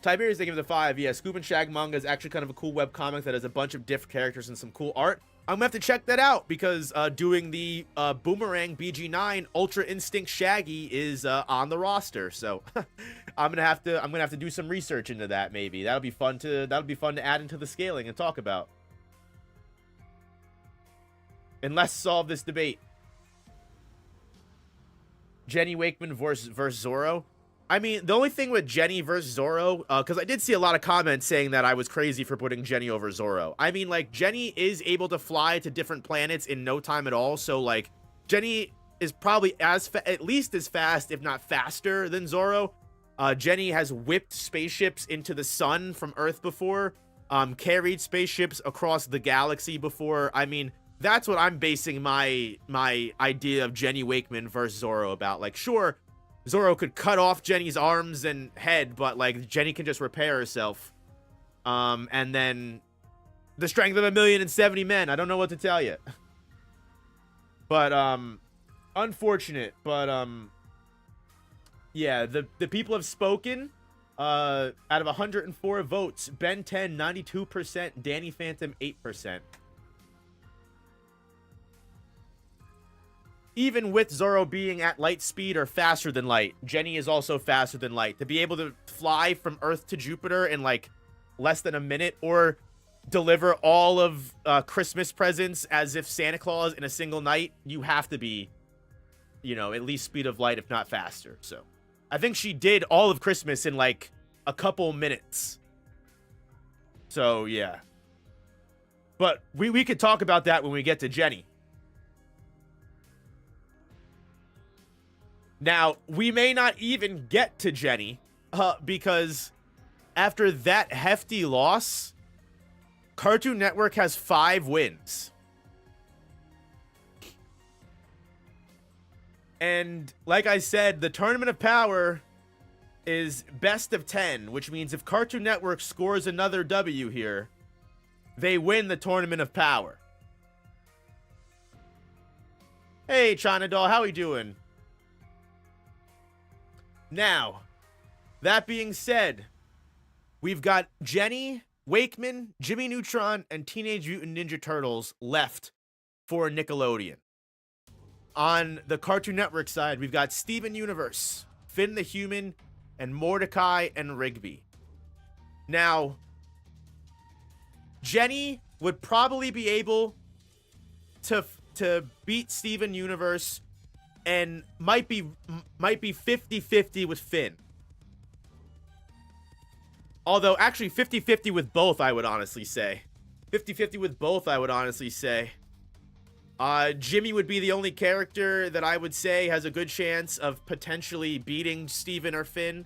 Tiberius, they give it a 5. Yeah, Scoop and Shag manga is actually kind of a cool webcomic that has a bunch of different characters and some cool art. I'm gonna have to check that out because doing the Boomerang BG9 Ultra Instinct Shaggy is on the roster. So I'm gonna have to do some research into that. Maybe that'll be fun to add into the scaling and talk about. And let's solve this debate. Jenny Wakeman versus Zoro. I mean, the only thing with Jenny versus Zoro, because I did see a lot of comments saying that I was crazy for putting Jenny over Zoro. I mean, like, Jenny is able to fly to different planets in no time at all. So, like, Jenny is probably at least as fast, if not faster, than Zoro. Jenny has whipped spaceships into the sun from Earth before, carried spaceships across the galaxy before. I mean, that's what I'm basing my idea of Jenny Wakeman versus Zoro about. Like, sure, Zoro could cut off Jenny's arms and head, but, like, Jenny can just repair herself. And then the strength of 1,070 men. I don't know what to tell you. But, unfortunate. But, yeah, the people have spoken. Out of 104 votes, Ben 10, 92%, Danny Phantom, 8%. Even with Zoro being at light speed or faster than light, Jenny is also faster than light. To be able to fly from Earth to Jupiter in, like, less than a minute, or deliver all of Christmas presents as if Santa Claus in a single night, you have to be, you know, at least speed of light, if not faster. So I think she did all of Christmas in, like, a couple minutes. So, yeah. But we could talk about that when we get to Jenny. Now, we may not even get to Jenny, because after that hefty loss, Cartoon Network has 5 wins. And like I said, the Tournament of Power is best of 10, which means if Cartoon Network scores another W here, they win the Tournament of Power. Hey, China Doll, how we doing? Now, that being said, we've got Jenny, Wakeman, Jimmy Neutron, and Teenage Mutant Ninja Turtles left for Nickelodeon. On the Cartoon Network side, we've got Steven Universe, Finn the Human, and Mordecai and Rigby. Now, Jenny would probably be able to beat Steven Universe, and might be 50-50 with Finn. Although, actually, 50-50 with both, I would honestly say. 50-50 with both, I would honestly say. Jimmy would be the only character that I would say has a good chance of potentially beating Steven or Finn.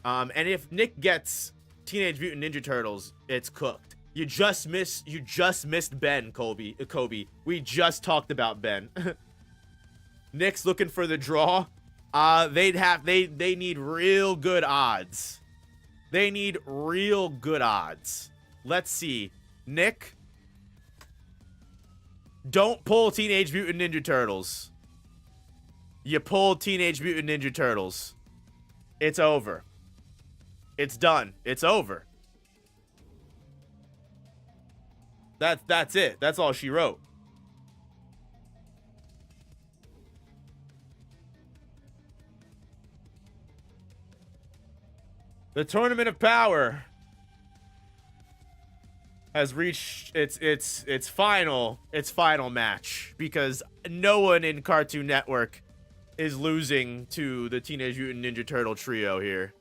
And if Nick gets Teenage Mutant Ninja Turtles, it's cooked. You just missed Ben, Kobe. We just talked about Ben. Nick's looking for the draw. They need real good odds. They need real good odds. Let's see. Nick, don't pull Teenage Mutant Ninja Turtles. You pulled Teenage Mutant Ninja Turtles. It's over. It's done. It's over. That's it. That's all she wrote. The Tournament of Power has reached its final match, because no one in Cartoon Network is losing to the Teenage Mutant Ninja Turtle trio here.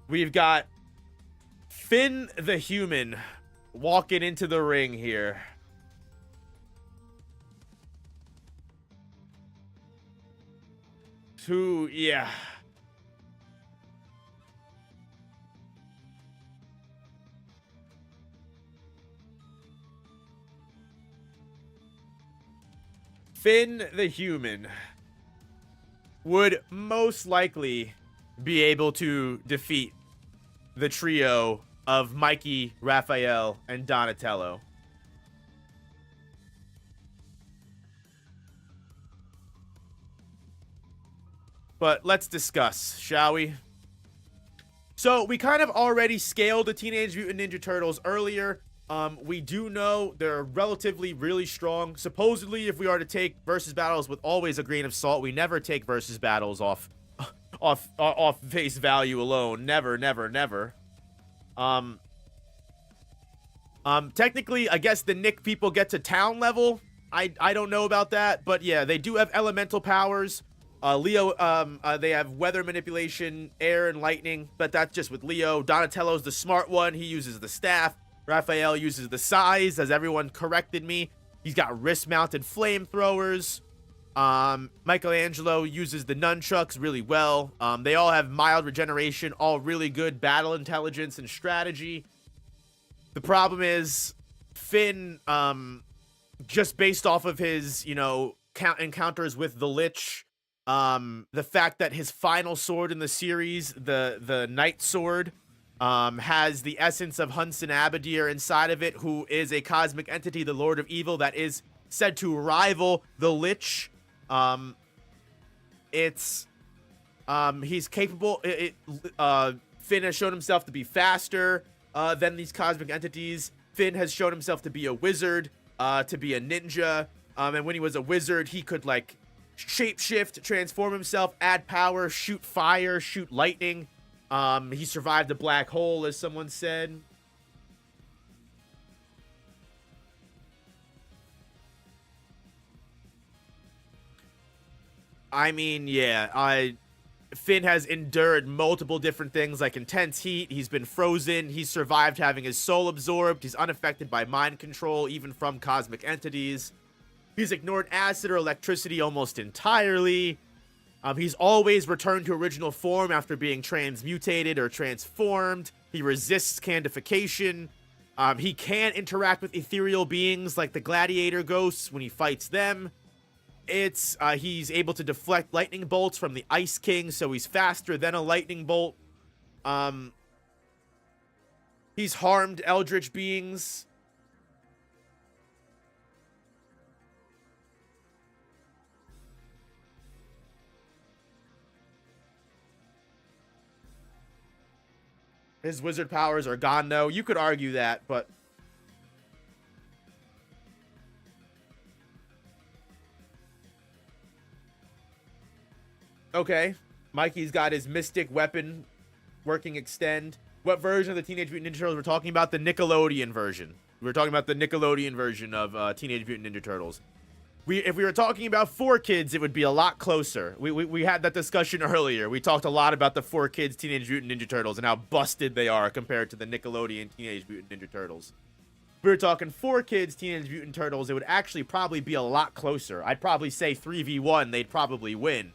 We've got Finn the Human walking into the ring here. Yeah. Finn the human would most likely be able to defeat the trio of Mikey, Raphael, and Donatello. But let's discuss, shall we? So we kind of already scaled the Teenage Mutant Ninja Turtles earlier. We do know they're relatively really strong. Supposedly, if we are to take versus battles with always a grain of salt, we never take versus battles off face value alone. Never, never, never. Technically, I guess the Nick people get to town level. I don't know about that, but yeah, they do have elemental powers. Leo, they have weather manipulation, air, and lightning, but that's just with Leo. Donatello's the smart one. He uses the staff. Raphael uses the size, as everyone corrected me. He's got wrist-mounted flamethrowers. Michelangelo uses the nunchucks really well. They all have mild regeneration, all really good battle intelligence and strategy. The problem is, Finn, just based off of his, you know, encounters with the Lich, the fact that his final sword in the series, the Night Sword, has the essence of Hunson Abadir inside of it, who is a cosmic entity, the Lord of Evil, that is said to rival the Lich. He's capable. Finn has shown himself to be faster than these cosmic entities. Finn has shown himself to be a wizard, to be a ninja. And when he was a wizard, he could like shapeshift, transform himself, add power, shoot fire, shoot lightning. He survived a black hole, as someone said. I mean, yeah, Finn has endured multiple different things like intense heat. He's been frozen. He's survived having his soul absorbed. He's unaffected by mind control, even from cosmic entities. He's ignored acid or electricity almost entirely. He's always returned to original form after being transmutated or transformed. He resists candification. He can interact with ethereal beings like the gladiator ghosts when he fights them. He's able to deflect lightning bolts from the Ice King, so he's faster than a lightning bolt. He's harmed eldritch beings. His wizard powers are gone, though. You could argue that, but... Okay. Mikey's got his mystic weapon working extend. What version of the Teenage Mutant Ninja Turtles we're talking about? The Nickelodeon version. We're talking about the Nickelodeon version of Teenage Mutant Ninja Turtles. If we were talking about 4Kids, it would be a lot closer. We had that discussion earlier. We talked a lot about the 4Kids Teenage Mutant Ninja Turtles and how busted they are compared to the Nickelodeon Teenage Mutant Ninja Turtles. If we were talking 4Kids Teenage Mutant Turtles, it would actually probably be a lot closer. I'd probably say 3v1, they'd probably win.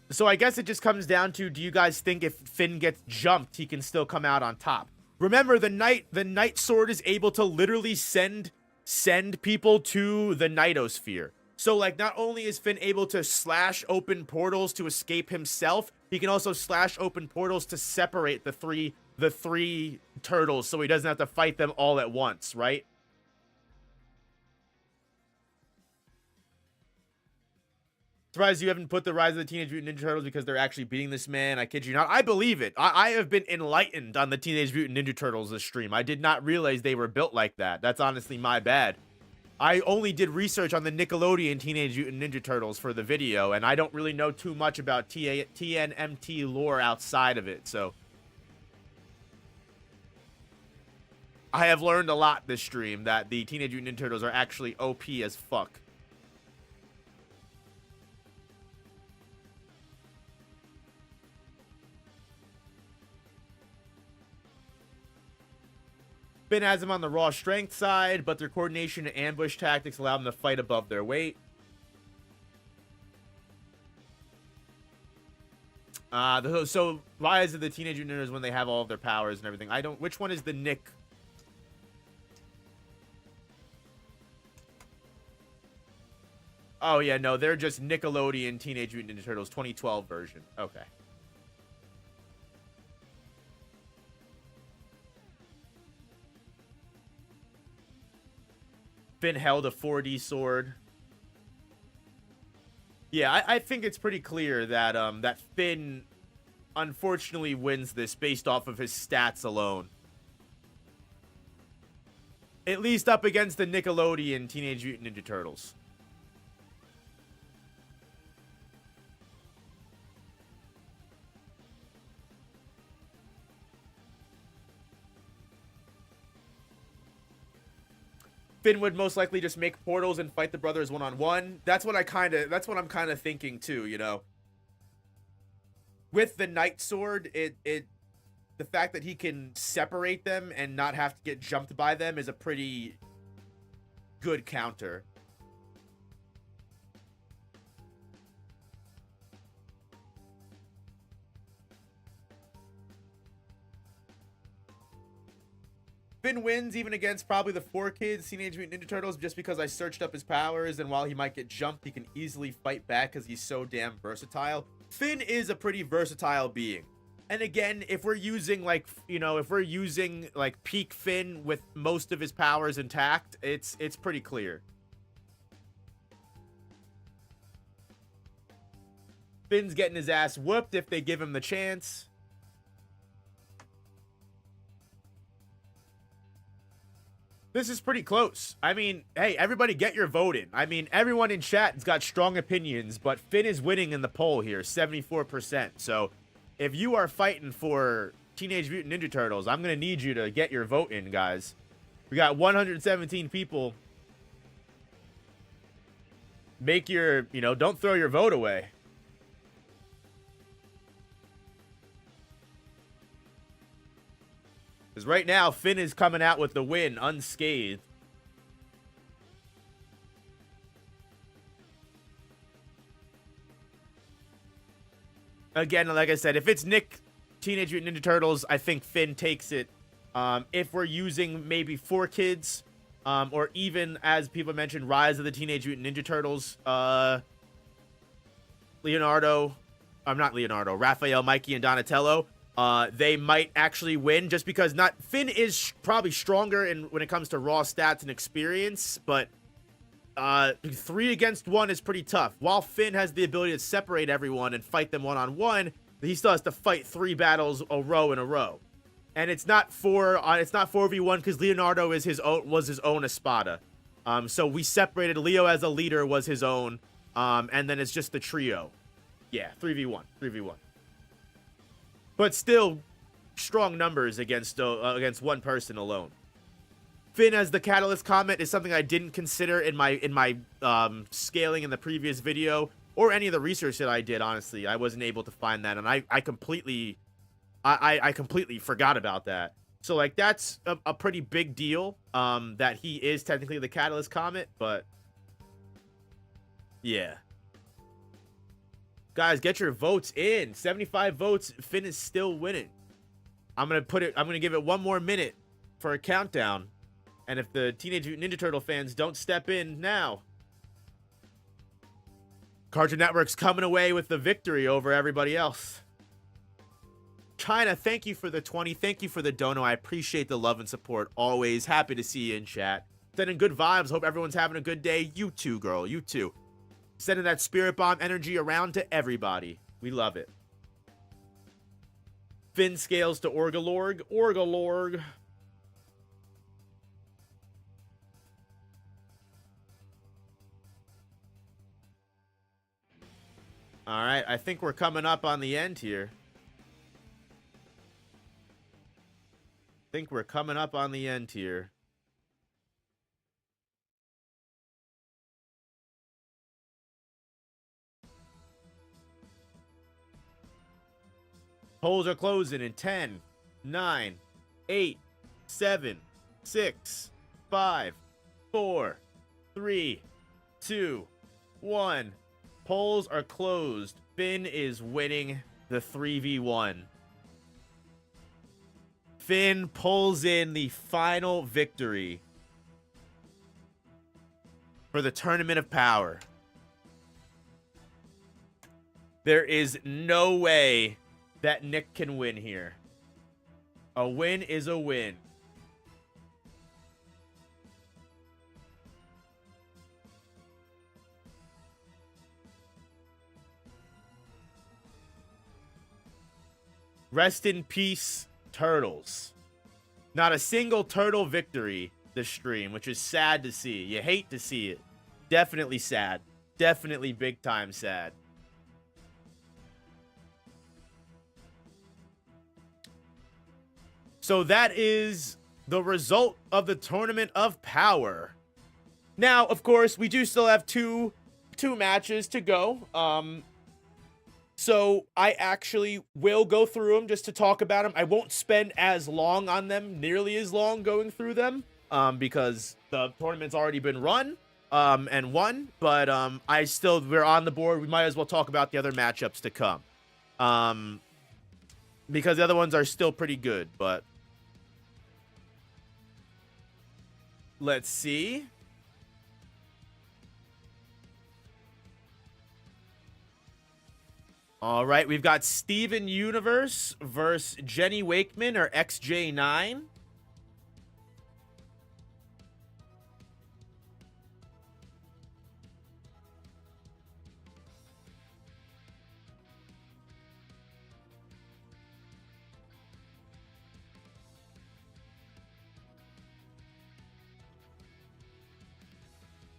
So I guess it just comes down to, do you guys think if Finn gets jumped, he can still come out on top? Remember, the Night Sword is able to literally send people to the Nightosphere. So, like, not only is Finn able to slash open portals to escape himself, he can also slash open portals to separate the three turtles, so he doesn't have to fight them all at once, right? Surprised you haven't put the Rise of the Teenage Mutant Ninja Turtles because they're actually beating this man. I kid you not. I believe it. I have been enlightened on the Teenage Mutant Ninja Turtles this stream. I did not realize they were built like that. That's honestly my bad. I only did research on the Nickelodeon Teenage Mutant Ninja Turtles for the video, and I don't really know too much about TNMT lore outside of it, so... I have learned a lot this stream that the Teenage Mutant Ninja Turtles are actually OP as fuck. Finn has them on the raw strength side, but their coordination and ambush tactics allow them to fight above their weight. So Rise of the Teenage Mutant Ninja is when they have all of their powers and everything. Which one is the Nick? Oh yeah, no, they're just Nickelodeon Teenage Mutant Ninja Turtles 2012 version. Okay. Finn held a 4D sword. Yeah, I think it's pretty clear that that Finn unfortunately wins this based off of his stats alone. At least up against the Nickelodeon Teenage Mutant Ninja Turtles. Finn would most likely just make portals and fight the brothers one-on-one. That's what I'm kind of thinking too, you know. With the Night Sword, the fact that he can separate them and not have to get jumped by them is a pretty good counter. Finn wins even against probably the 4Kids Teenage Mutant Ninja Turtles just because I searched up his powers, and while he might get jumped, he can easily fight back because he's so damn versatile. Finn is a pretty versatile being. And again, if we're using like, you know, if we're using like peak Finn with most of his powers intact, it's pretty clear. Finn's getting his ass whooped if they give him the chance. This is pretty close. I mean, hey, everybody get your vote in. I mean, everyone in chat has got strong opinions, but Finn is winning in the poll here, 74%. So if you are fighting for Teenage Mutant Ninja Turtles, I'm going to need you to get your vote in, guys. We got 117 people. Make your, you know, don't throw your vote away. Because right now, Finn is coming out with the win unscathed. Again, like I said, if it's Nick Teenage Mutant Ninja Turtles, I think Finn takes it. If we're using maybe 4Kids, or even, as people mentioned, Rise of the Teenage Mutant Ninja Turtles, Raphael, Mikey, and Donatello, they might actually win just because Finn is probably stronger when it comes to raw stats and experience, but 3 against 1 is pretty tough. While Finn has the ability to separate everyone and fight them one-on-one, he still has to fight 3 battles a row in a row. And it's not 4v1 because Leonardo was his own Espada. So we separated. Leo as a leader was his own, and then it's just the trio. Yeah, 3v1. But still, strong numbers against one person alone. Finn as the Catalyst Comet is something I didn't consider in my scaling in the previous video, or any of the research that I did. Honestly, I wasn't able to find that, and I completely forgot about that. So like that's a pretty big deal. That he is technically the Catalyst Comet, but yeah. Guys, get your votes in. 75 votes. Finn is still winning. I'm gonna give it one more minute for a countdown. And if the Teenage Mutant Ninja Turtle fans don't step in now, Cartoon Network's coming away with the victory over everybody else. China, thank you for the 20. Thank you for the dono. I appreciate the love and support. Always happy to see you in chat. Sending good vibes. Hope everyone's having a good day. You too, girl. You too. Sending that spirit bomb energy around to everybody. We love it. Finn scales to Orgalorg. Orgalorg. All right, I think we're coming up on the end here. Polls are closing in 10, 9, 8, 7, 6, 5, 4, 3, 2, 1. Polls are closed. Finn is winning the 3v1. Finn pulls in the final victory for the Tournament of Power. There is no way that Nick can win here. A win is a win. Rest in peace, Turtles. Not a single turtle victory this stream, which is sad to see. You hate to see it. Definitely sad. Definitely big time sad. So that is the result of the Tournament of Power. Now, of course, we do still have two matches to go. So I actually will go through them just to talk about them. I won't spend as long on them, nearly as long going through them, because the tournament's already been run and won. But we're on the board. We might as well talk about the other matchups to come, because the other ones are still pretty good. But let's see. All right, we've got Steven Universe versus Jenny Wakeman, or XJ9.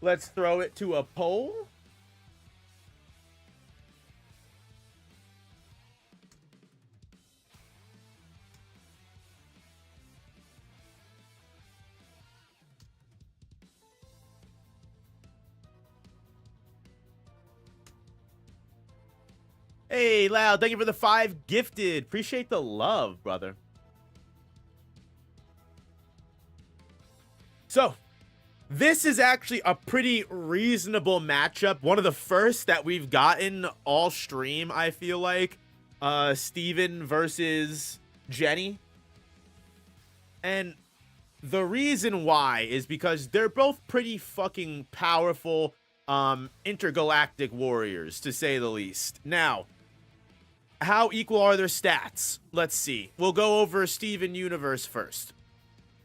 Let's throw it to a poll. Hey, Loud, thank you for the 5 gifted. Appreciate the love, brother. So, this is actually a pretty reasonable matchup. One of the first that we've gotten all stream, I feel like. Steven versus Jenny. And the reason why is because they're both pretty fucking powerful intergalactic warriors, to say the least. Now, how equal are their stats? Let's see. We'll go over Steven Universe first.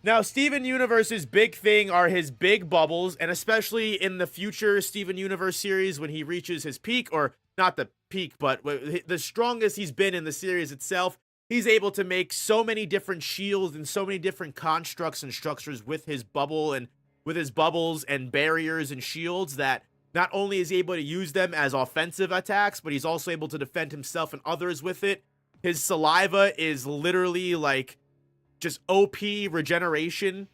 Now, Steven Universe's big thing are his big bubbles, and especially in the future Steven Universe series when he reaches his peak, or not the peak, but the strongest he's been in the series itself, he's able to make so many different shields and so many different constructs and structures with his bubble and with his bubbles and barriers and shields that not only is he able to use them as offensive attacks, but he's also able to defend himself and others with it. His saliva is literally like just OP regeneration.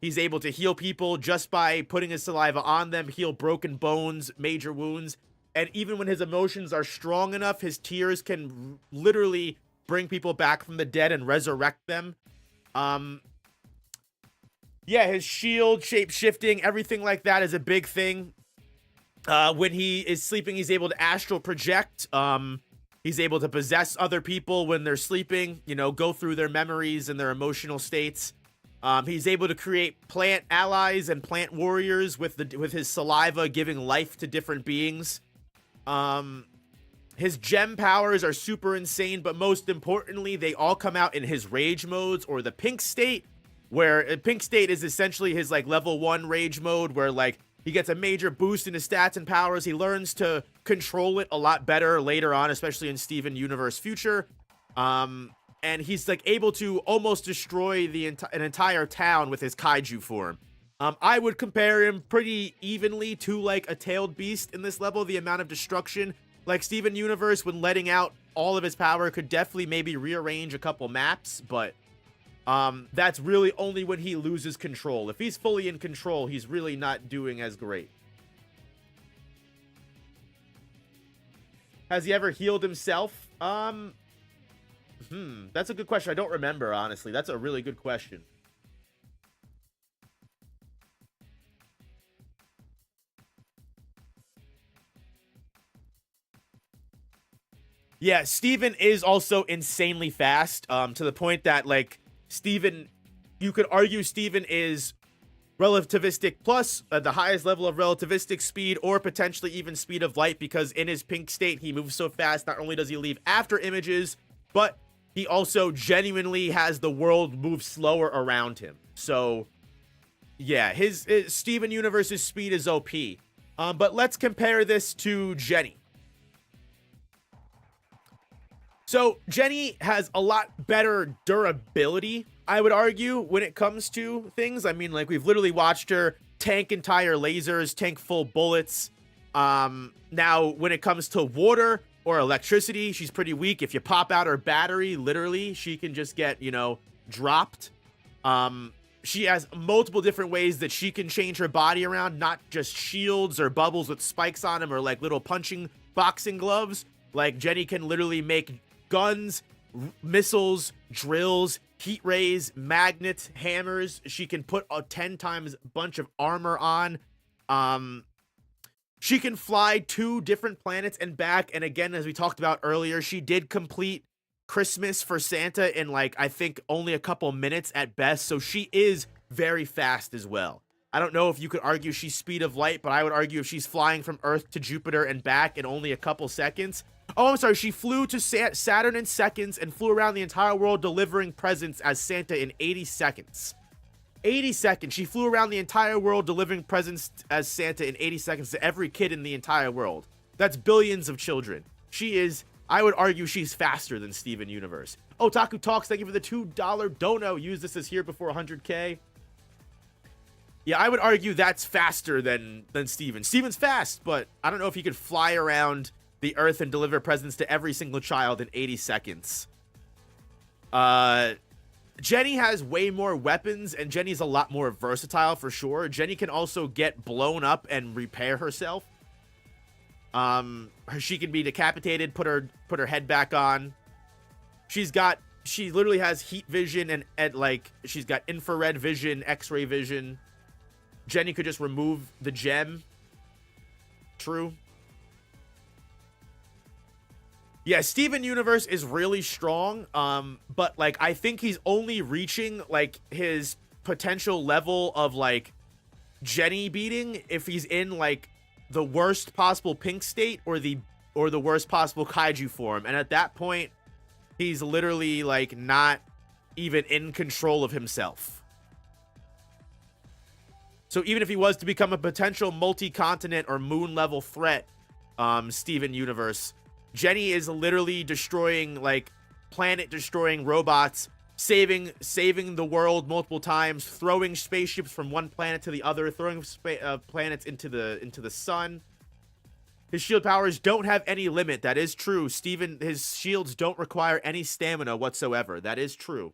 He's able to heal people just by putting his saliva on them, heal broken bones, major wounds. And even when his emotions are strong enough, his tears can literally bring people back from the dead and resurrect them. Yeah, his shield, shape-shifting, everything like that is a big thing. When he is sleeping, he's able to astral project. He's able to possess other people when they're sleeping, you know, go through their memories and their emotional states. He's able to create plant allies and plant warriors with his saliva, giving life to different beings. His gem powers are super insane, but most importantly, they all come out in his rage modes, or the pink state, where pink state is essentially his like level 1 rage mode, where like he gets a major boost in his stats and powers. He learns to control it a lot better later on, especially in Steven Universe Future. And he's like able to almost destroy an entire town with his kaiju form. I would compare him pretty evenly to like a tailed beast in this level. The amount of destruction, like Steven Universe, when letting out all of his power, could definitely maybe rearrange a couple maps, but that's really only when he loses control. If he's fully in control, he's really not doing as great. Has he ever healed himself? That's a good question. I don't remember, honestly. That's a really good question. Yeah, Steven is also insanely fast, to the point that, like, Steven, you could argue Steven is relativistic plus the highest level of relativistic speed, or potentially even speed of light, because in his pink state, he moves so fast. Not only does he leave after images, but he also genuinely has the world move slower around him. So, yeah, his Steven Universe's speed is OP. But let's compare this to Jenny. So Jenny has a lot better durability, I would argue, when it comes to things. I mean, like, we've literally watched her tank entire lasers, tank full bullets. Now, when it comes to water or electricity, she's pretty weak. If you pop out her battery, literally, she can just get, you know, dropped. She has multiple different ways that she can change her body around, not just shields or bubbles with spikes on them or like little punching boxing gloves. Like, Jenny can literally make guns, missiles, drills, heat rays, magnets, hammers. She can put a 10 times bunch of armor on. She can fly 2 different planets and back. And again, as we talked about earlier, she did complete Christmas for Santa in, like, I think only a couple minutes at best. So she is very fast as well. I don't know if you could argue she's speed of light, but I would argue if she's flying from Earth to Jupiter and back in only a couple seconds. Oh, I'm sorry. She flew to Saturn in seconds and flew around the entire world delivering presents as Santa in 80 seconds. 80 seconds. She flew around the entire world delivering presents as Santa in 80 seconds to every kid in the entire world. That's billions of children. She is, I would argue, she's faster than Steven Universe. Otaku Talks, thank you for the $2 dono. Use this as here before 100K. Yeah, I would argue that's faster than Steven. Steven's fast, but I don't know if he could fly around the Earth and deliver presents to every single child in 80 seconds. Jenny has way more weapons, and Jenny's a lot more versatile for sure. Jenny can also get blown up and repair herself. She can be decapitated, put her head back on. She literally has heat vision and like, she's got infrared vision, X-ray vision. Jenny could just remove the gem. True. Yeah, Steven Universe is really strong, but, like, I think he's only reaching, like, his potential level of, like, Jenny beating if he's in, like, the worst possible pink state or the worst possible kaiju form. And at that point, he's literally, like, not even in control of himself. So even if he was to become a potential multi-continent or moon-level threat, Steven Universe, Jenny is literally destroying, like, planet-destroying robots, saving the world multiple times, throwing spaceships from one planet to the other, throwing planets into the sun. His shield powers don't have any limit. That is true. His shields don't require any stamina whatsoever. That is true.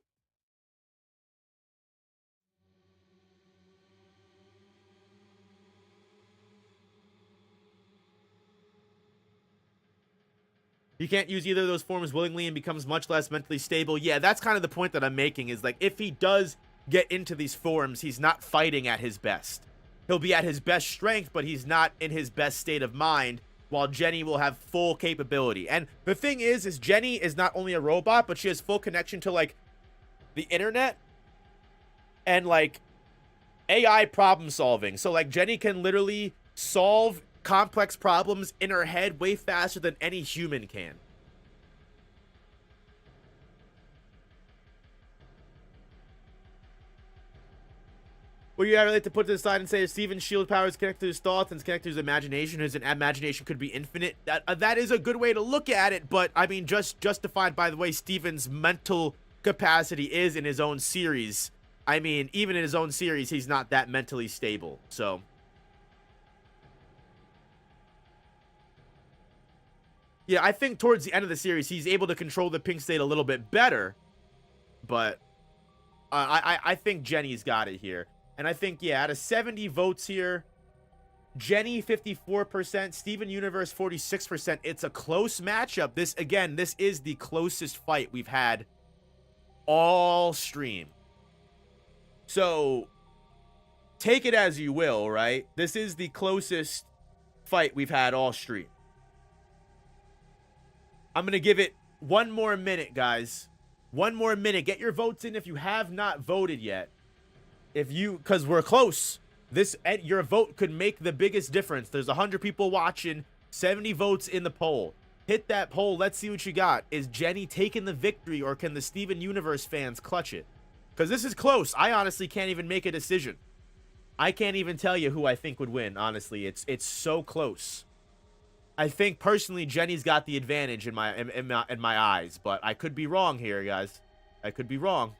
He can't use either of those forms willingly and becomes much less mentally stable. Yeah, that's kind of the point that I'm making, is, like, if he does get into these forms, he's not fighting at his best. He'll be at his best strength, but he's not in his best state of mind, while Jenny will have full capability. And the thing is Jenny is not only a robot, but she has full connection to, like, the internet and, like, AI problem solving. So, like, Jenny can literally solve complex problems in her head way faster than any human can. Well, you really have to put to the side and say Steven's shield power is connected to his thoughts and it's connected to his imagination. His imagination could be infinite. That is a good way to look at it, but I mean, just justified by the way Steven's mental capacity is in his own series. I mean, even in his own series, he's not that mentally stable. So yeah, I think towards the end of the series, he's able to control the pink state a little bit better. But I think Jenny's got it here. And I think, yeah, out of 70 votes here, Jenny 54%, Steven Universe 46%. It's a close matchup. This is the closest fight we've had all stream. So take it as you will, right? This is the closest fight we've had all stream. I'm going to give it one more minute, guys. One more minute. Get your votes in if you have not voted yet. Because we're close. Your vote could make the biggest difference. There's 100 people watching, 70 votes in the poll. Hit that poll. Let's see what you got. Is Jenny taking the victory, or can the Steven Universe fans clutch it? Because this is close. I honestly can't even make a decision. I can't even tell you who I think would win, honestly. It's so close. I think, personally, Jenny's got the advantage in my eyes. But I could be wrong here, guys. I could be wrong.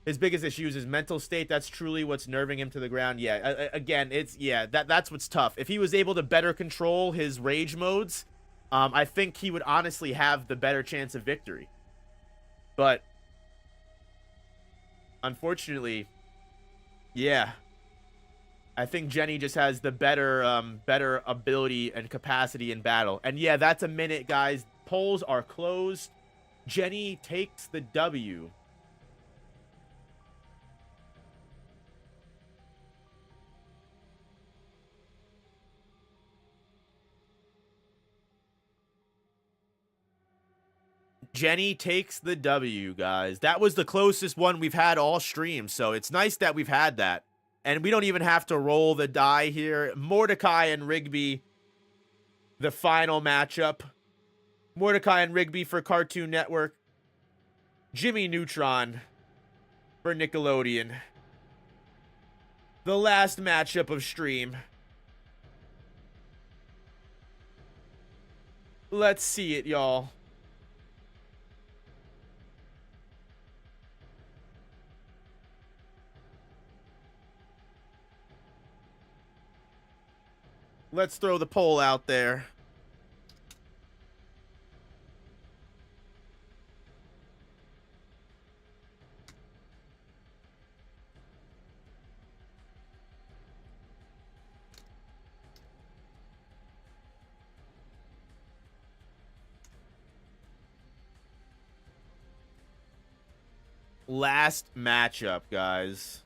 His biggest issues is mental state. That's truly what's nerving him to the ground. Yeah, again, that's what's tough. If he was able to better control his rage modes, I think he would honestly have the better chance of victory. But unfortunately, yeah, I think Jenny just has the better ability and capacity in battle. And yeah, that's a minute, guys. Polls are closed. Jenny takes the W. Jenny takes the W, guys. That was the closest one we've had all stream, so it's nice that we've had that. And we don't even have to roll the die here. Mordecai and Rigby, the final matchup. Mordecai and Rigby for Cartoon Network. Jimmy Neutron for Nickelodeon. The last matchup of stream. Let's see it, y'all. Let's throw the poll out there. Last matchup, guys.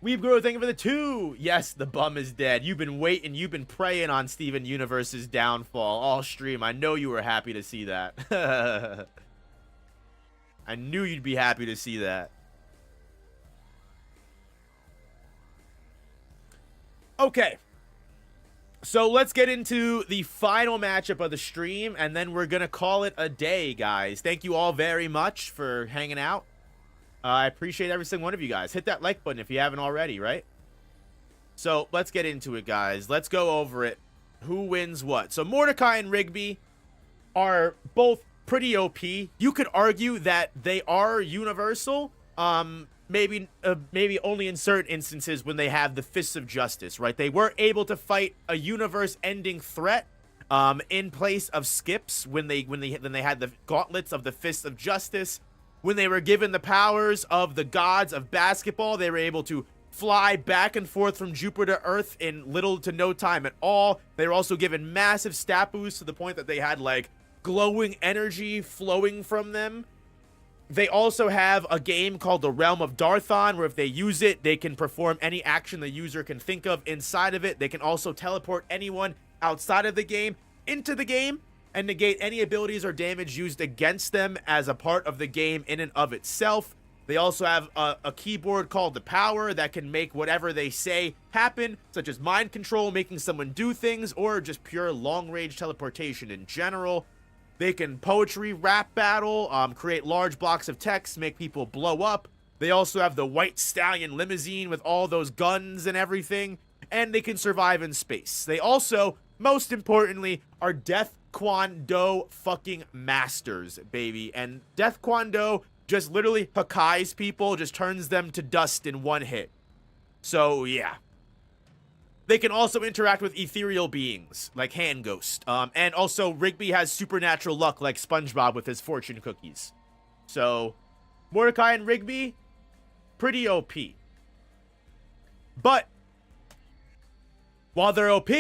Weeb Grow, thank you for the 2. Yes, the bum is dead. You've been waiting. You've been preying on Steven Universe's downfall all stream. I know you were happy to see that. I knew you'd be happy to see that. Okay. So let's get into the final matchup of the stream, and then we're going to call it a day, guys. Thank you all very much for hanging out. I appreciate every single one of you guys. Hit that like button if you haven't already, right? So let's get into it, guys. Let's go over it. Who wins what? So Mordecai and Rigby are both pretty OP. You could argue that they are universal. Maybe only in certain instances when they have the Fists of Justice, right? They were able to fight a universe-ending threat in place of skips when they had the gauntlets of the Fists of Justice. When they were given the powers of the gods of basketball, they were able to fly back and forth from Jupiter to Earth in little to no time at all. They were also given massive stat boosts to the point that they had, like, glowing energy flowing from them. They also have a game called the Realm of Darthon, where if they use it, they can perform any action the user can think of inside of it. They can also teleport anyone outside of the game into the game and negate any abilities or damage used against them as a part of the game in and of itself. They also have a keyboard called the Power that can make whatever they say happen, such as mind control, making someone do things, or just pure long-range teleportation in general. They can poetry rap battle, create large blocks of text, make people blow up. They also have the White Stallion limousine with all those guns and everything, and they can survive in space. They also, most importantly, are Death Kwon Do fucking masters, baby. And Death Kwon Do just literally Hakai's people, just turns them to dust in one hit. So, yeah. They can also interact with ethereal beings, like Hand Ghost. And also, Rigby has supernatural luck, like SpongeBob with his fortune cookies. So, Mordecai and Rigby, pretty OP. But, while they're OP,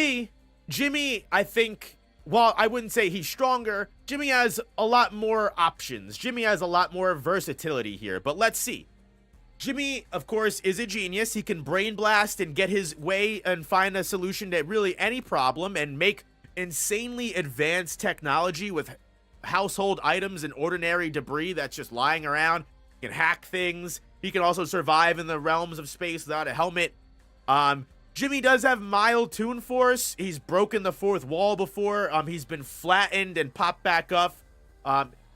Jimmy, I think, while I wouldn't say he's stronger, Jimmy has a lot more options. Jimmy has a lot more versatility here, but let's see. Jimmy, of course, is a genius. He can brain blast and get his way and find a solution to really any problem and make insanely advanced technology with household items and ordinary debris that's just lying around. He can hack things. He can also survive in the realms of space without a helmet. Jimmy does have mild toon force. He's broken the fourth wall before. He's been flattened and popped back up.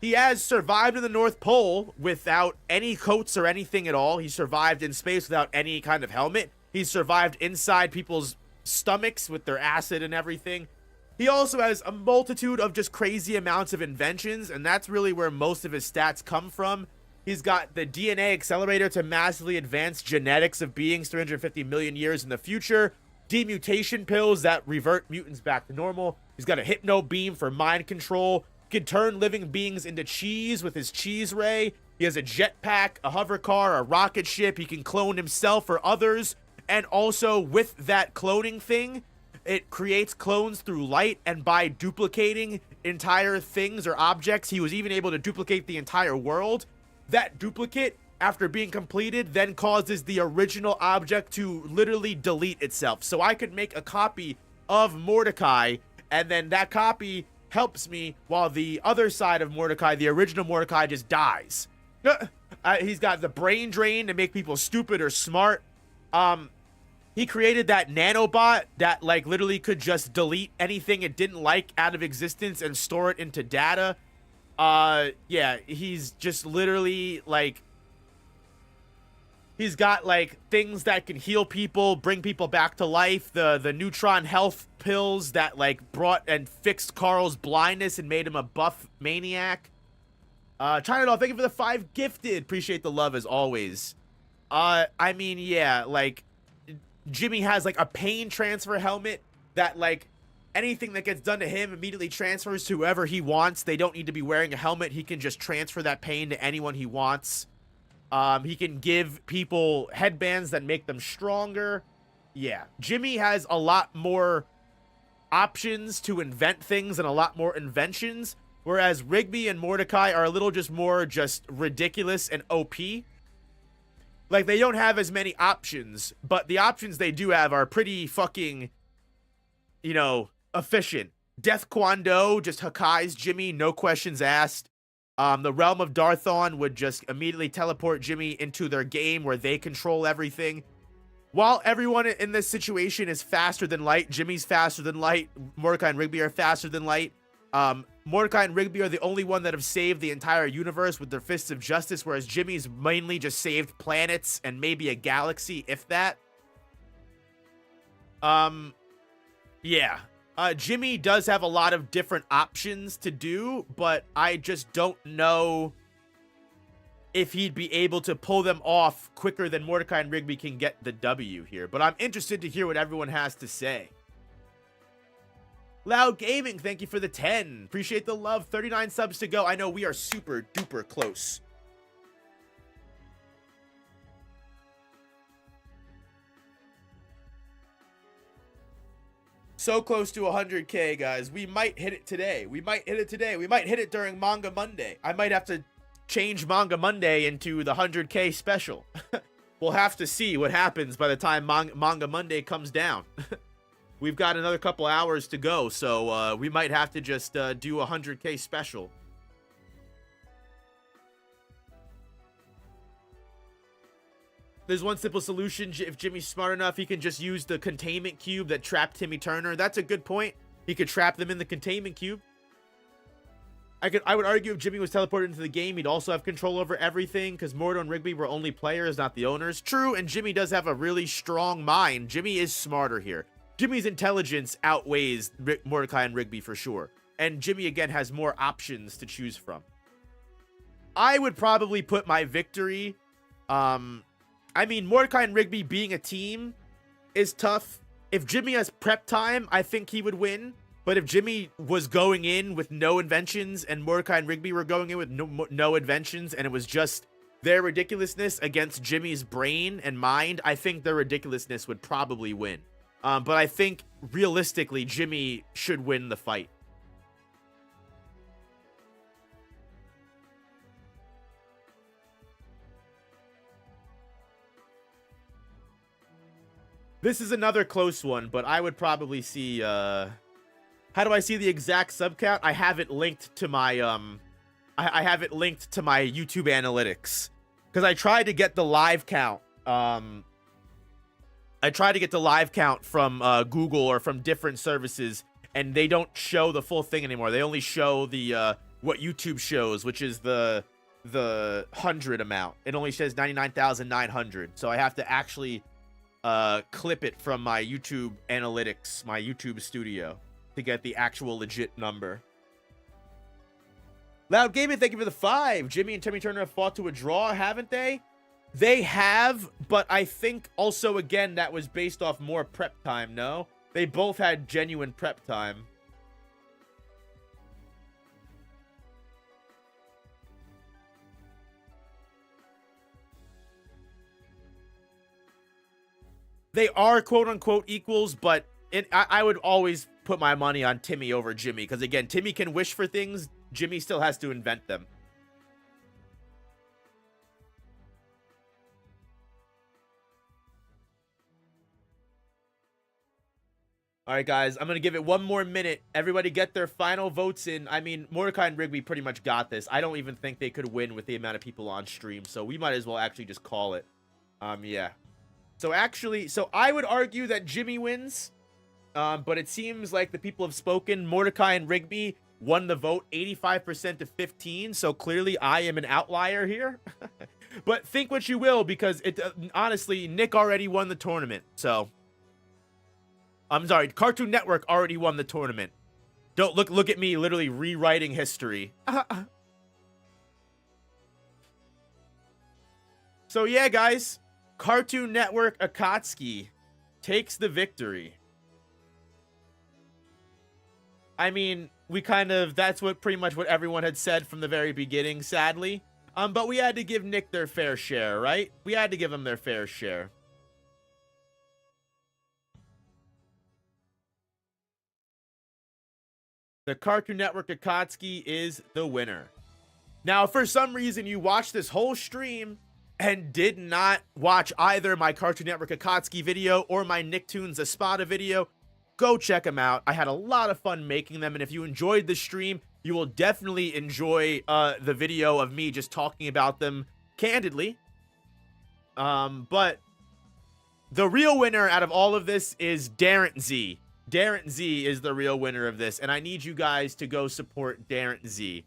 He has survived in the North Pole without any coats or anything at all. He survived in space without any kind of helmet. He's survived inside people's stomachs with their acid and everything. He also has a multitude of just crazy amounts of inventions, and that's really where most of his stats come from. He's got the DNA accelerator to massively advance genetics of beings 350 million years in the future. Demutation pills that revert mutants back to normal. He's got a hypno beam for mind control. He can turn living beings into cheese with his cheese ray. He has a jetpack, a hover car, a rocket ship. He can clone himself or others. And also with that cloning thing, it creates clones through light, and by duplicating entire things or objects, he was even able to duplicate the entire world. That duplicate, after being completed, then causes the original object to literally delete itself. So I could make a copy of Mordecai, and then that copy helps me while the other side of Mordecai, the original Mordecai, just dies. He's got the brain drain to make people stupid or smart. He created that nanobot that like literally could just delete anything it didn't like out of existence and store it into data. Yeah, he's just literally like, he's got like things that can heal people, bring people back to life. The neutron health pills that like brought and fixed Carl's blindness and made him a buff maniac. China Doll, thank you for the 5 gifted. Appreciate the love as always. I mean, yeah, like Jimmy has like a pain transfer helmet that like anything that gets done to him immediately transfers to whoever he wants. They don't need to be wearing a helmet. He can just transfer that pain to anyone he wants. He can give people headbands that make them stronger. Yeah, Jimmy has a lot more options to invent things and a lot more inventions, whereas Rigby and Mordecai are a little just more just ridiculous and OP. Like, they don't have as many options, but the options they do have are pretty fucking, you know, efficient. Death Kwon-Do just Hakai's Jimmy, no questions asked. The Realm of Darthon would just immediately teleport Jimmy into their game where they control everything. While everyone in this situation is faster than light, Jimmy's faster than light, Mordecai and Rigby are faster than light. Mordecai and Rigby are the only one that have saved the entire universe with their fists of justice, whereas Jimmy's mainly just saved planets and maybe a galaxy, if that. Yeah. Jimmy does have a lot of different options to do, but I just don't know if he'd be able to pull them off quicker than Mordecai and Rigby can get the W here. But I'm interested to hear what everyone has to say. Loud Gaming, thank you for the 10. Appreciate the love. 39 subs to go. I know we are super duper close. So close to 100K, guys. We might hit it today. We might hit it today. We might hit it during Manga Monday. I might have to change Manga Monday into the 100K special. We'll have to see what happens by the time Manga Monday comes down. We've got another couple hours to go, so we might have to just do a 100K special. There's one simple solution. If Jimmy's smart enough, he can just use the containment cube that trapped Timmy Turner. That's a good point. He could trap them in the containment cube. I would argue if Jimmy was teleported into the game, he'd also have control over everything, because Mordo and Rigby were only players, not the owners. True, and Jimmy does have a really strong mind. Jimmy is smarter here. Jimmy's intelligence outweighs Mordecai and Rigby for sure. And Jimmy, again, has more options to choose from. I would probably put my victory... I mean, Mordecai and Rigby being a team is tough. If Jimmy has prep time, I think he would win. But if Jimmy was going in with no inventions and Mordecai and Rigby were going in with no inventions and it was just their ridiculousness against Jimmy's brain and mind, I think their ridiculousness would probably win. But I think realistically, Jimmy should win the fight. This is another close one, but I would probably see, how do I see the exact sub count? I have it linked to my, I have it linked to my YouTube analytics. Because I tried to get the live count, I tried to get the live count from, Google or from different services, and they don't show the full thing anymore. They only show the, what YouTube shows, which is the 100 amount. It only says 99,900. So I have to actually clip it from my YouTube analytics, my YouTube studio, to get the actual legit number. Loud Gaming, thank you for the 5. Jimmy and Timmy Turner have fought to a draw, haven't they? They have, but I think also, again, that was based off more prep time, no? They both had genuine prep time. They are quote-unquote equals, but I would always put my money on Timmy over Jimmy. Because, again, Timmy can wish for things. Jimmy still has to invent them. All right, guys. I'm going to give it one more minute. Everybody get their final votes in. I mean, Mordecai and Rigby pretty much got this. I don't even think they could win with the amount of people on stream. So we might as well actually just call it. Yeah. So actually, I would argue that Jimmy wins, but it seems like the people have spoken. Mordecai and Rigby won the vote 85% to 15, so clearly I am an outlier here. But think what you will, because it honestly, Nick already won the tournament, so... I'm sorry, Cartoon Network already won the tournament. Don't look at me literally rewriting history. So yeah, guys. Cartoon Network Akatsuki takes the victory. I mean, we kind of, that's what pretty much what everyone had said from the very beginning, sadly. But we had to give Nick their fair share, right? We had to give them their fair share. The Cartoon Network Akatsuki is the winner. Now, if for some reason you watched this whole stream and did not watch either my Cartoon Network Akatsuki video or my Nicktoons Espada video, go check them out. I had a lot of fun making them, and if you enjoyed the stream, you will definitely enjoy the video of me just talking about them candidly. But the real winner out of all of this is Darren Z. Darren Z is the real winner of this, and I need you guys to go support Darren Z.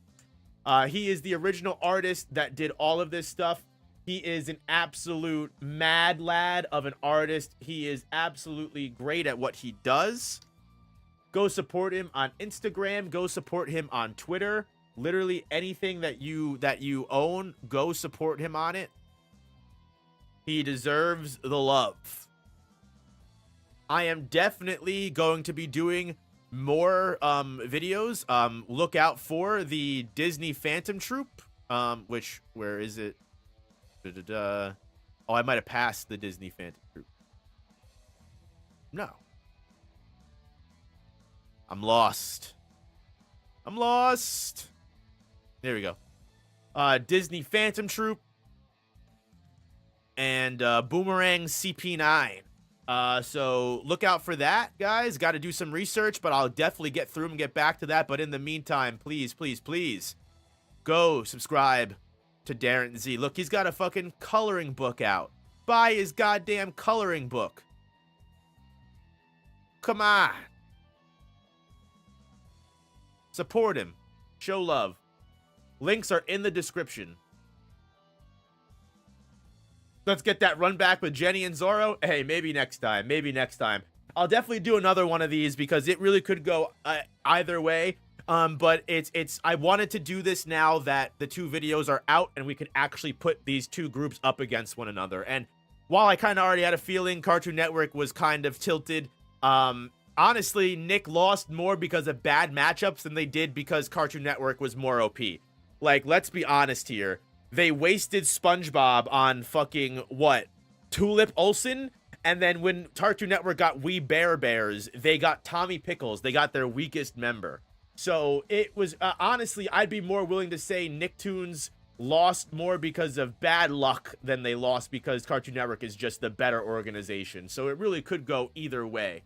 He is the original artist that did all of this stuff. He is an absolute mad lad of an artist. He is absolutely great at what he does. Go support him on Instagram. Go support him on Twitter. Literally anything that you own, go support him on it. He deserves the love. I am definitely going to be doing more videos. Look out for the Disney Phantom Troop. Which, where is it? Oh, I might have passed the Disney Phantom Troop. No. I'm lost. I'm lost. There we go. Disney Phantom Troop. And Boomerang CP9. So look out for that, guys. Got to do some research, but I'll definitely get through and get back to that. But in the meantime, please, please, please, go subscribe to Darren Z. Look, he's got a fucking coloring book out. Buy his goddamn coloring book. Come on. Support him. Show love. Links are in the description. Let's get that run back with Jenny and Zoro. Hey, maybe next time. Maybe next time. I'll definitely do another one of these because it really could go either way. But I wanted to do this now that the two videos are out and we can actually put these two groups up against one another. And while I kind of already had a feeling Cartoon Network was kind of tilted, honestly, Nick lost more because of bad matchups than they did because Cartoon Network was more OP. Like, let's be honest here. They wasted SpongeBob on fucking, what, Tulip Olsen? And then when Cartoon Network got We Bear Bears, they got Tommy Pickles. They got their weakest member. So it was, honestly, I'd be more willing to say Nicktoons lost more because of bad luck than they lost because Cartoon Network is just the better organization. So it really could go either way.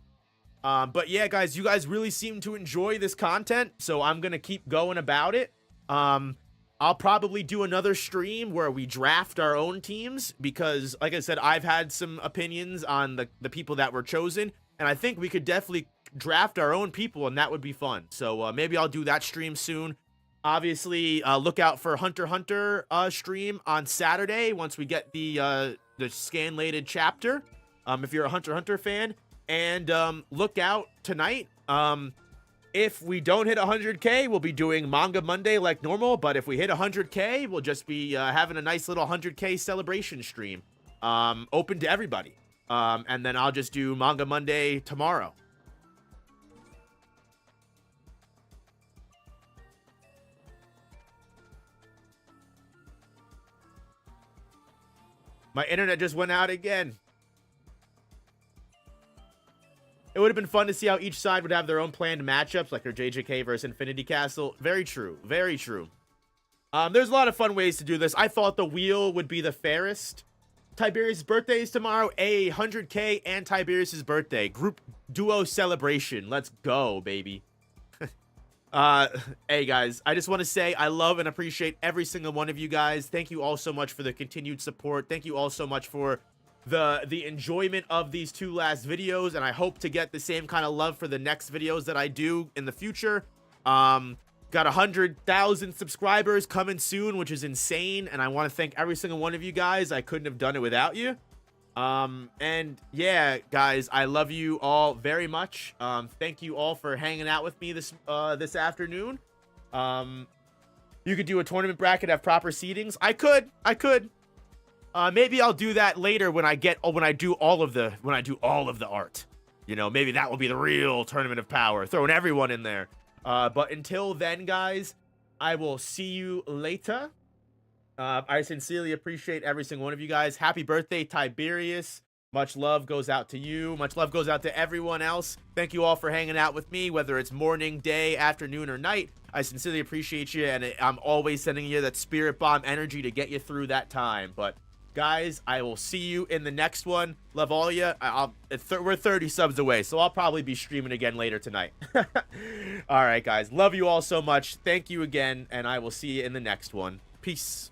But yeah, guys, you guys really seem to enjoy this content, so I'm gonna keep going about it. I'll probably do another stream where we draft our own teams because, like I said, I've had some opinions on the people that were chosen, and I think we could definitely draft our own people, and that would be fun. So maybe I'll do that stream soon. Obviously, look out for Hunter x Hunter stream on Saturday once we get the scan-lated chapter, if you're a Hunter x Hunter fan. And look out tonight. If we don't hit 100K, we'll be doing Manga Monday like normal. But if we hit 100K, we'll just be having a nice little 100K celebration stream, open to everybody. And then I'll just do Manga Monday tomorrow. My internet just went out again. It would have been fun to see how each side would have their own planned matchups, like their JJK versus Infinity Castle. Very true. Very true. There's a lot of fun ways to do this. I thought the wheel would be the fairest. Tiberius' birthday is tomorrow. 100K and Tiberius' birthday. Group duo celebration. Let's go, baby. Hey, guys. I just want to say I love and appreciate every single one of you guys. Thank you all so much for the continued support. Thank you all so much for the enjoyment of these two last videos, and I hope to get the same kind of love for the next videos that I do in the future. Got 100,000 subscribers coming soon, which is insane, and I want to thank every single one of you guys. I couldn't have done it without you. And yeah, guys, I love you all very much. Thank you all for hanging out with me this afternoon. You could do a tournament bracket, have proper seedings. I could. Maybe I'll do that later when I do all of the art. You know, maybe that will be the real tournament of power, throwing everyone in there. But until then, guys, I will see you later. I sincerely appreciate every single one of you guys. Happy birthday, Tiberius. Much love goes out to you. Much love goes out to everyone else. Thank you all for hanging out with me, whether it's morning, day, afternoon, or night. I sincerely appreciate you, and I'm always sending you that spirit bomb energy to get you through that time. But guys, I will see you in the next one. Love all of you. We're 30 subs away, so I'll probably be streaming again later tonight. All right, guys. Love you all so much. Thank you again, and I will see you in the next one. Peace.